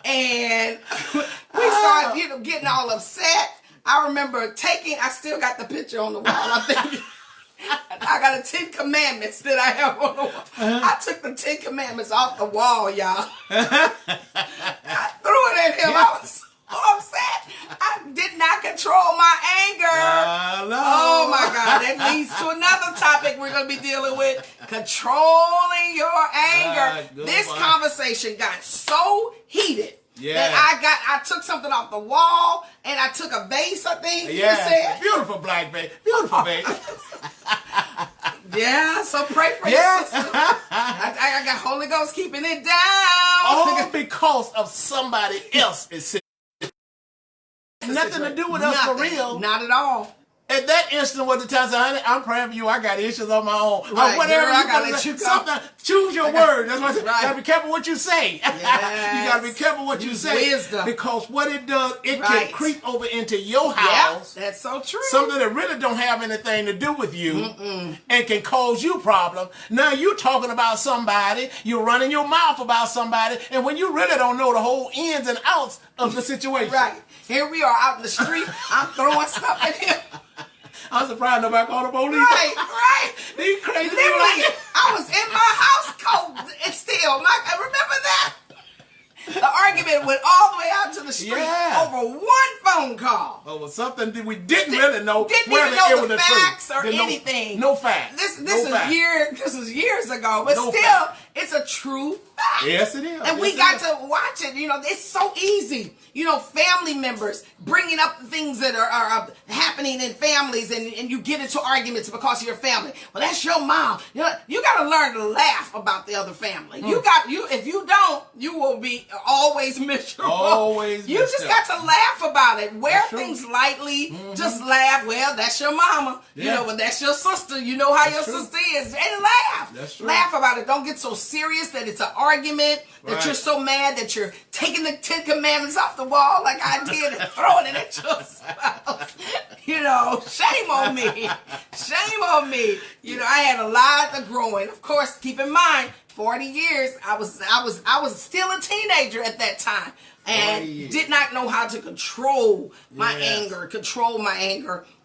And we started, getting all upset. I remember I still got the picture on the wall, I think. I got a 10 Commandments that I have on the wall. I took the 10 Commandments off the wall, y'all. I threw it at him. I was so upset. I did not control my anger. Oh my God. That leads to another topic we're going to be dealing with. Controlling your anger. This conversation got so heated. That I took something off the wall, and I took a vase, I think you said. Beautiful black vase. Beautiful vase. So pray for your sister. I got Holy Ghost keeping it down. All because of somebody else is sitting. Nothing to do with us for real. Not at all. At that instant, what the time said, honey, I'm praying for you. I got issues on my own. Right. Whatever Girl, you I gotta let you go. Choose your word. That's what I said. You gotta be careful what you say. You gotta be careful what you say. Wisdom. Because what it does, it can creep over into your house. Yep, that's so true. Something that really don't have anything to do with you and can cause you problems. Now you're talking about somebody, you're running your mouth about somebody, and when you really don't know the whole ins and outs of the situation. Right. Here we are out in the street. I'm throwing stuff at him. I'm surprised nobody called the police. Right. These crazy people. Literally, I was in my house coat and still. I remember that. The argument went all the way out to the street over one phone call. Over something that we didn't really know. Didn't even know the facts or anything. No facts. This is years ago, but still, it's a true fact. Yes, it is. And we got to watch it. You know, it's so easy. You know, family members bringing up things that are happening in families, and you get into arguments because of your family. Well, that's your mom. You know, you got to learn to laugh about the other family. If you don't, you will be always miserable. Always. You just got to laugh about it. Wear things lightly. Just laugh. Well, that's your mama. Yeah. You know, well, that's your sister. You know how your sister is. And laugh. That's true. Laugh about it. Don't get so serious that it's an argument, that you're so mad that you're taking the 10 Commandments off the wall like I did and throwing it at your spouse. You know, shame on me. Shame on me. You know, I had a lot of growing. Of course, keep in mind, 40 years, I was still a teenager at that time. And did not know how to control my anger,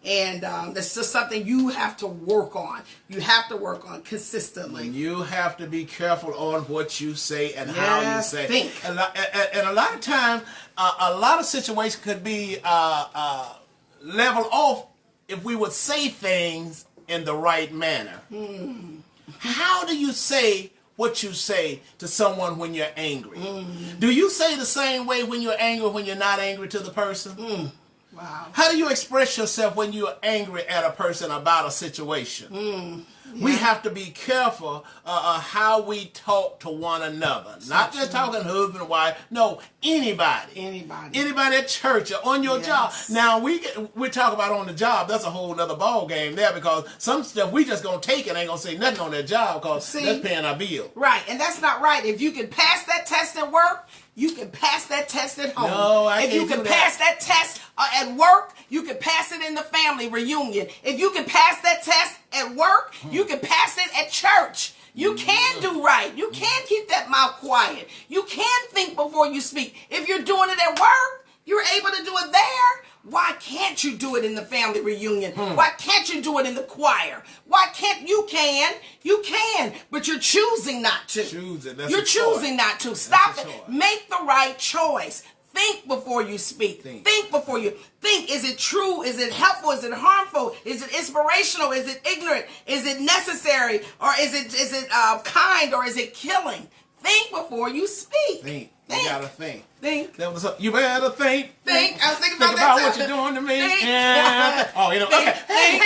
and that's just something you have to work on. You have to work on consistently. You have to be careful on what you say and how you say. Think. And a lot of times, a lot of situations could be leveled off if we would say things in the right manner. How do you say what you say to someone when you're angry? Do you say the same way when you're angry when you're not angry to the person? Wow. How do you express yourself when you're angry at a person about a situation? We have to be careful how we talk to one another. Not just talking husband and wife. No, anybody. Anybody at church or on your job. Now, we talk about on the job. That's a whole other ball game there, because some stuff we just going to take and ain't going to say nothing on their job because that's paying our bill. Right, and that's not right. If you can pass that test at work, you can pass that test at home. No, I if can't you can do pass that test at work, you can pass it in the family reunion. If you can pass that test at work, you can pass it at church. You can do right. You can keep that mouth quiet. You can think before you speak. If you're doing it at work, you're able to do it there. Why can't you do it in the family reunion? Why can't you do it in the choir? Why can't you can? You can, but you're choosing not to. You're choosing not to. Stop it. Make the right choice. Think before you speak. Think before you think. Is it true? Is it helpful? Is it harmful? Is it inspirational? Is it ignorant? Is it necessary? Or is it kind? Or is it killing? Think before you speak. Think. You gotta think. Think. That was you better think. Think. I was thinking about that what you're doing to me. Think. Yeah. Oh, you know. Think. Okay. Hey.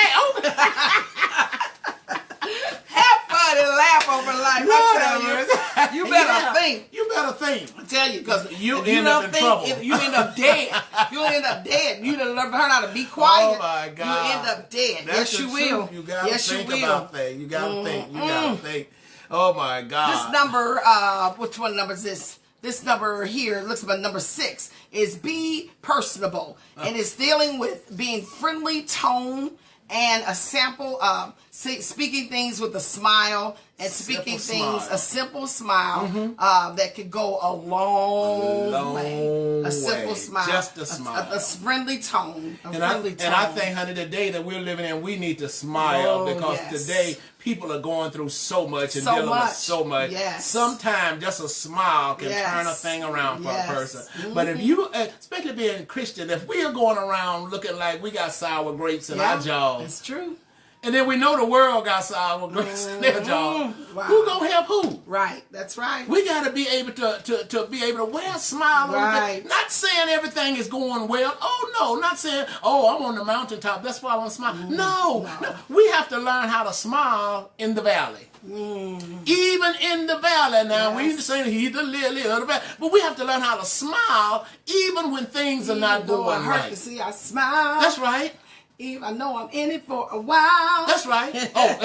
Have fun and laugh over life. I tell you. You better think. You better think. I tell you, because you end up in trouble. You end up dead. You end up dead. You done learn how to be quiet. Oh my God. You end up dead. That's yes, you will. You gotta yes, think you will. about things. You gotta think. You gotta think. Oh my God. This number, which one number is this? This number here, looks like number 6, is be personable. And it's dealing with being friendly tone and a sample of speaking things with a smile and speaking a simple smile that could go a long way. A simple smile. Just a smile. A friendly tone. And I think, honey, the day that we're living in, we need to smile because today people are going through so much and dealing with so much. Yes. Sometimes just a smile can turn a thing around for a person. But if you, especially being Christian, if we are going around looking like we got sour grapes in our jaws. It's true. And then we know the world got sour grapes in their jaw. Wow. Who gonna help who? Right, that's right. We gotta be able to be able to wear a smile. Right. Not saying everything is going well. Oh no, not saying, oh, I'm on the mountaintop, that's why I want to smile. No. We have to learn how to smile in the valley. Even in the valley. Now we say he's the lily of the valley, but we have to learn how to smile even when things are not going right. To see I smile. That's right. Eve, I know I'm in it for a while. That's right. Oh,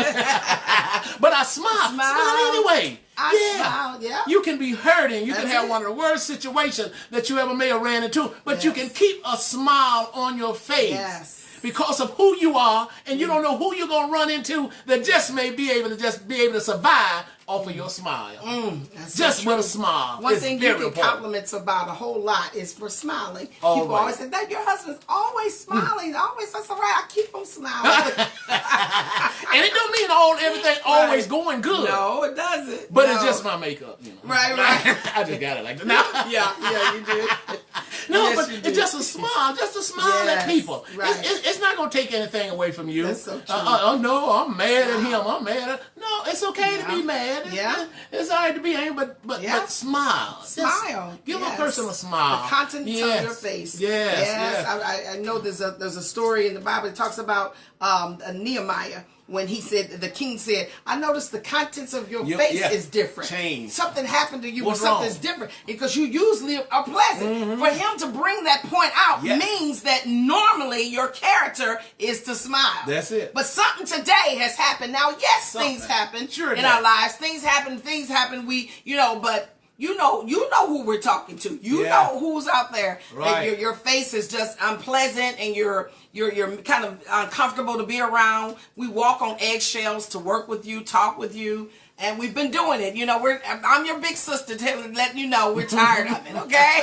but I smile. Smile anyway. I smile, yeah. You can be hurting. You can have one of the worst situations that you ever may have ran into, but you can keep a smile on your face. Yes. Because of who you are, and you don't know who you're going to run into that just may be able to survive off of your smile. Just with a smile. One thing you get compliments about a whole lot is for smiling. Always. People always say that your husband's always smiling. Always, that's all right. I keep him smiling. And it don't mean everything always going good. No, it doesn't. But it's just my makeup. You know. Right. I just got it like that. Yeah, you did. No, yes, but it's just a smile at people. Right. It's not going to take anything away from you. That's so true. Oh no, I'm mad at him. I'm mad at... No, It's okay to be mad. It's all right to be angry, but smile. Smile. Give a person a smile. The contents of your face. Yes. I know there's a story in the Bible that talks about Nehemiah. When the king said, I noticed the contents of your face is different. Change. Something happened to you, something's different. Because you usually are pleasant. For him to bring that point out means that normally your character is to smile. That's it. But something today has happened. Now, things happen in our lives. Things happen. We, but you know who we're talking to. You know who's out there. Right. Your face is just unpleasant, and you're kind of uncomfortable to be around. We walk on eggshells to work with you, talk with you, and we've been doing it. I'm your big sister, letting you know we're tired of it. Okay.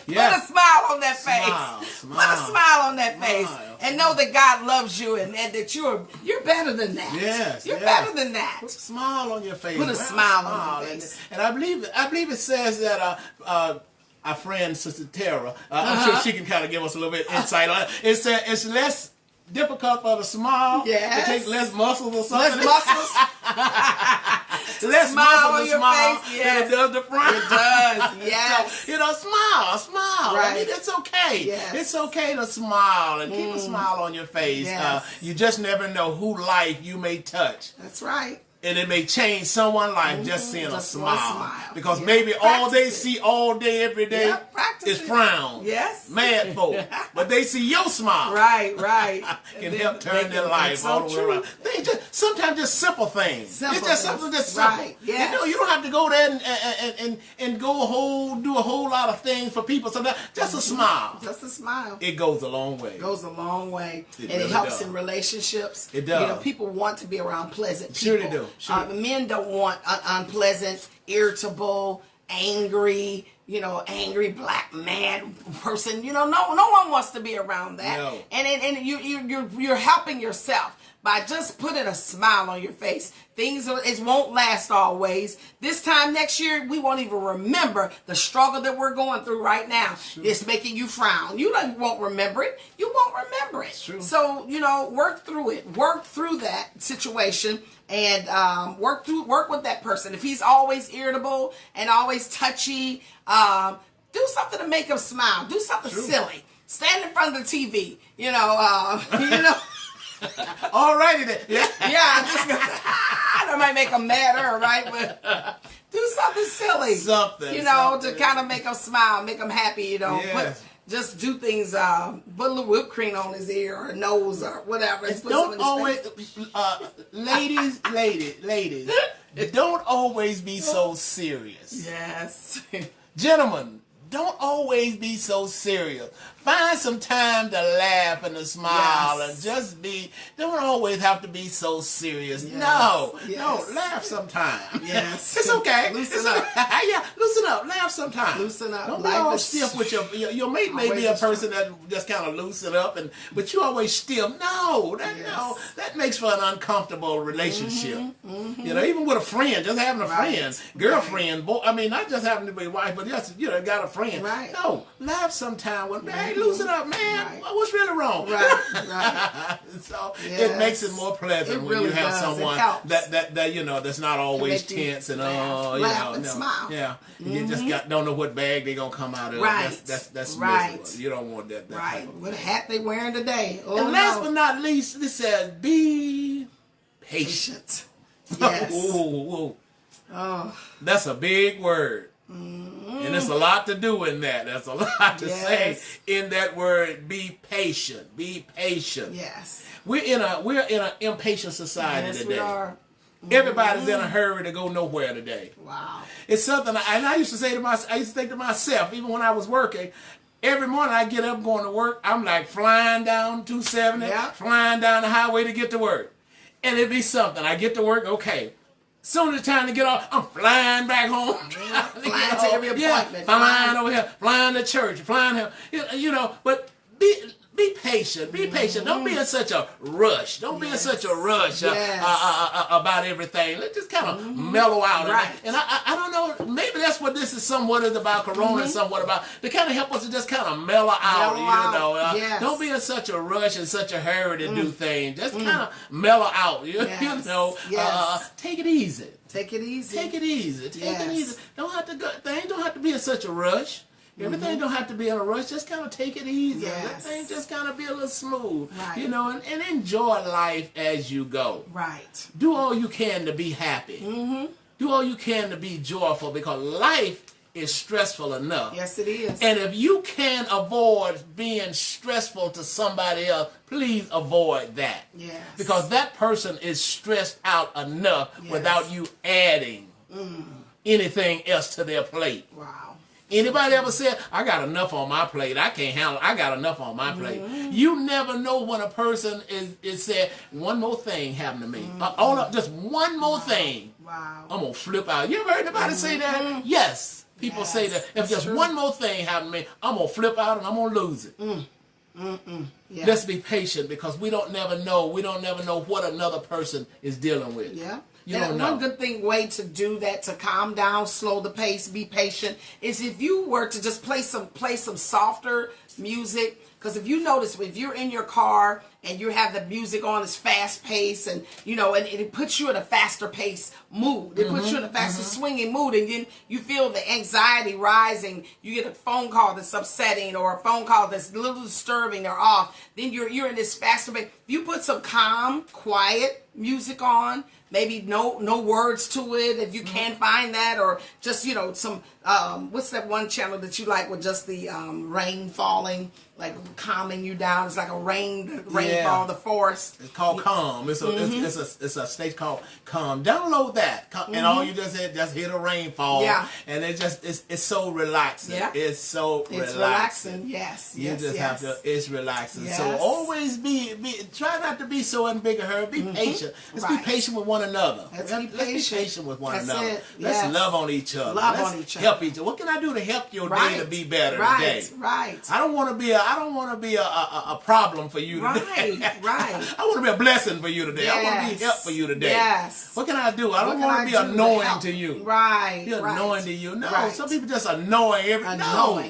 Put a smile on that face. Put a smile on that face, and know that God loves you, and that you're better than that. Yes, you're better than that. Put a smile on your face. Put a smile on your face. And I believe it says that our friend Sister Tara, I'm sure she can kind of give us a little bit insight on it. It said it's less difficult for the smile. Yes. It takes less muscles or something. Less muscles. Less smile muscle on to your smile face. than it does the front. It does. Yes. So, smile. Right. I mean, it's okay. Yes. It's okay to smile and keep a smile on your face. Yes. You just never know who life you may touch. That's right. And it may change someone's life just seeing a smile. Because maybe Practice all they see all day, every day is frown. Yes. Mad folk. But they see your smile. Right. Can help turn their life all the way around. Sometimes just simple things. It's just something just simple. Right. Yes. You don't have to go there and do a whole lot of things for people. Sometimes just a smile. Just a smile. It goes a long way. It goes a long way. It and really it helps does. in relationships. It does. People want to be around pleasant people. Sure they do. Sure. Men don't want unpleasant, irritable, angry, angry black mad person. No one wants to be around that. No. And you're helping yourself by just putting a smile on your face. It won't last always. This time next year, we won't even remember the struggle that we're going through right now. Sure. It's making you frown. You won't remember it. You won't remember it. True. So, work through it. Work through that situation and work with that person. If he's always irritable and always touchy, do something to make him smile. Do something silly. Stand in front of the TV. Alrighty then. Yeah. That might make them madder, right? But do something silly. Something. To kind of make them smile, make them happy, Yes. Just do things, put a little whipped cream on his ear or nose or whatever. Don't always, ladies, don't always be so serious. Yes. Gentlemen, don't always be so serious. Find some time to laugh and to smile and just don't always have to be so serious. Yes. No, Yes. laugh sometime. Yes. It's okay. Loosen up. Loosen up. Laugh sometime. Loosen up. Don't be all stiff with your mate may be a person that just kind of loosen up, but you always stiff. No, that makes for an uncomfortable relationship. Even with a friend, just having a friend, girlfriend, boy. I mean, not just having to be a wife, but just got a friend. Right. No, laugh sometime. Hey, loosen up, man. Right. What's really wrong? Right. So it makes it more pleasant when you have someone that that's not always tense and laugh and smile. Yeah, you just don't know what bag they're gonna come out of. Right. That's right. miserable. You don't want that. Right. What hat they wearing today? Oh, and last but not least, this says be patient. Yes. Ooh. Oh. That's a big word. And there's a lot to do in that. There's a lot to say in that word. Be patient. Be patient. Yes. We're in an impatient society today. We are. Everybody's in a hurry to go nowhere today. Wow. It's something, and I used to think to myself, even when I was working, every morning I get up going to work, I'm like flying down 270, flying down the highway to get to work. And it'd be something. I get to work, okay. Soon as it's time to get off, I'm flying back home. Flying to every appointment. Flying over here, flying to church, flying here. But be patient. Be patient. Don't be in such a rush. Don't be in such a rush about everything. Let's just kind of mellow out. Right. And I don't know, maybe that's what this is somewhat is about, Corona is somewhat about, to kind of help us to just kind of mellow out, you know. Don't be in such a rush and such a hurry to do things. Just kind of mellow out, you know. Take it easy. Take it easy. Take it easy. Take it easy. Don't have to go, things don't have to be in such a rush. Everything don't have to be in a rush. Just kind of take it easy. Let things just kind of be a little smooth. Right. You know, and enjoy life as you go. Right. Do all you can to be happy. Do all you can to be joyful, because life is stressful enough. Yes, it is. And if you can avoid being stressful to somebody else, please avoid that. Yes. Because that person is stressed out enough without you adding anything else to their plate. Wow. Anybody ever said, I got enough on my plate, I can't handle it, I got enough on my plate? You never know when a person is said, one more thing happened to me. Just one more thing. Wow. I'm going to flip out. You ever heard anybody say that? Yes. People say that. If just one more thing happened to me, I'm going to flip out and I'm going to lose it. Let's be patient, because we don't never know. We don't never know what another person is dealing with. Yeah. You don't know. One good way to do that, to calm down, slow the pace, be patient, is if you were to just play some softer music. Because if you notice, if you're in your car and you have the music on, it's fast paced, and you know, and it puts you in a faster pace mood. It puts you in a faster swinging mood, and then you feel the anxiety rising. You get a phone call that's upsetting, or a phone call that's a little disturbing or off. Then you're in this faster pace. If you put some calm, quiet music on, maybe no words to it, if you can't find that, or just, you know, some what's that one channel that you like with just the rain falling, like calming you down? It's like a rainfall, the forest. It's called Calm. It's a station called Calm. Download that, and all you just hit a rainfall. And it's so relaxing. It's so relaxing. Yes. You just have to. It's relaxing. Yes. So always try not to be so in big a hurry. Be patient. Let's be patient with one another. Let's be patient with one another. It. Let's love on each other. Let's help each other. What can I do to help your day to be better today? Right. I don't want to be a problem for you today. Right. I want to be a blessing for you today. Yes. I want to be help for you today. Yes. What can I do? I don't want to be annoying to you. Right. Be annoying to you. No. Right. Some people just annoying everything. No,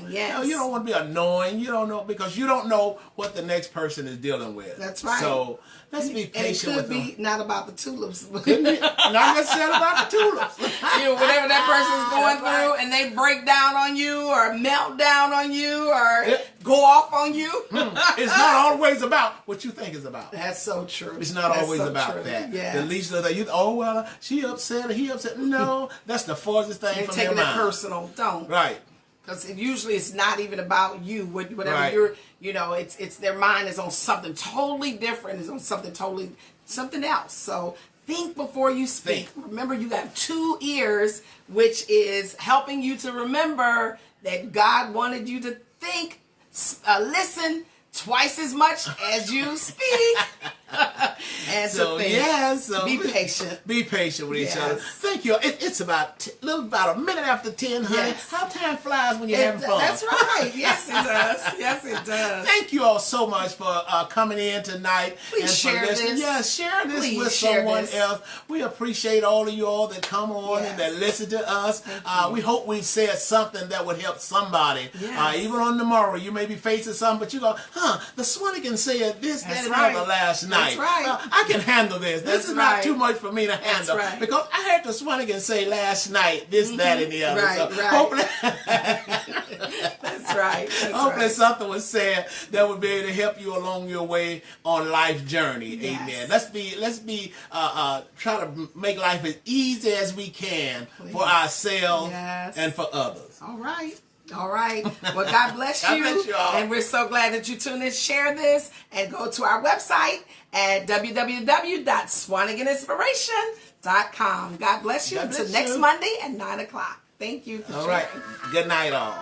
you don't want to be annoying. You don't know, because you don't know what the next person is dealing with. That's right. So let's be patient with them. And it could be not about the tulips. Not necessarily about the tulips. Whatever that person's going through, and they break down on you, or melt down on you, or go off on you. It's not always about what you think it's about. That's so true. It's not always about that. Yes. The least of that, she upset, or he upset. No, that's the farthest thing from their mind. Taking it personal. Don't. Right. Because usually it's not even about you. Whatever you're, it's their mind is on something totally different. Is on something else. So think before you speak. Remember, you got 2 ears, which is helping you to remember that God wanted you to think, listen twice as much as you speak. And so, be patient. Be patient with each other. Thank you. It's about a minute after 10, honey. Yes. How time flies when you're having fun. That's right. Yes, it does. Yes, it does. Thank you all so much for coming in tonight. Please share this. Yes, share this with someone else. We appreciate all of you all that come on and that listen to us. We hope we've said something that would help somebody. Yes. Even on tomorrow, you may be facing something, but you go, the Swanigan said this, that, and the last night. That's right. I can handle this. This is not too much for me to handle. Right. Because I heard the Swanigan say last night this, that, and the other. Right, so right. Hopefully, that's right. Hopefully something was said that would be able to help you along your way on life's journey. Yes. Amen. Let's be try to make life as easy as we can for ourselves and for others. All right. All right. Well, God bless you. God bless you all. And we're so glad that you tuned in. Share this and go to our website at www.swaniganinspiration.com. God bless you. Until next Monday at 9 o'clock. Thank you for sharing. All right. Good night, all.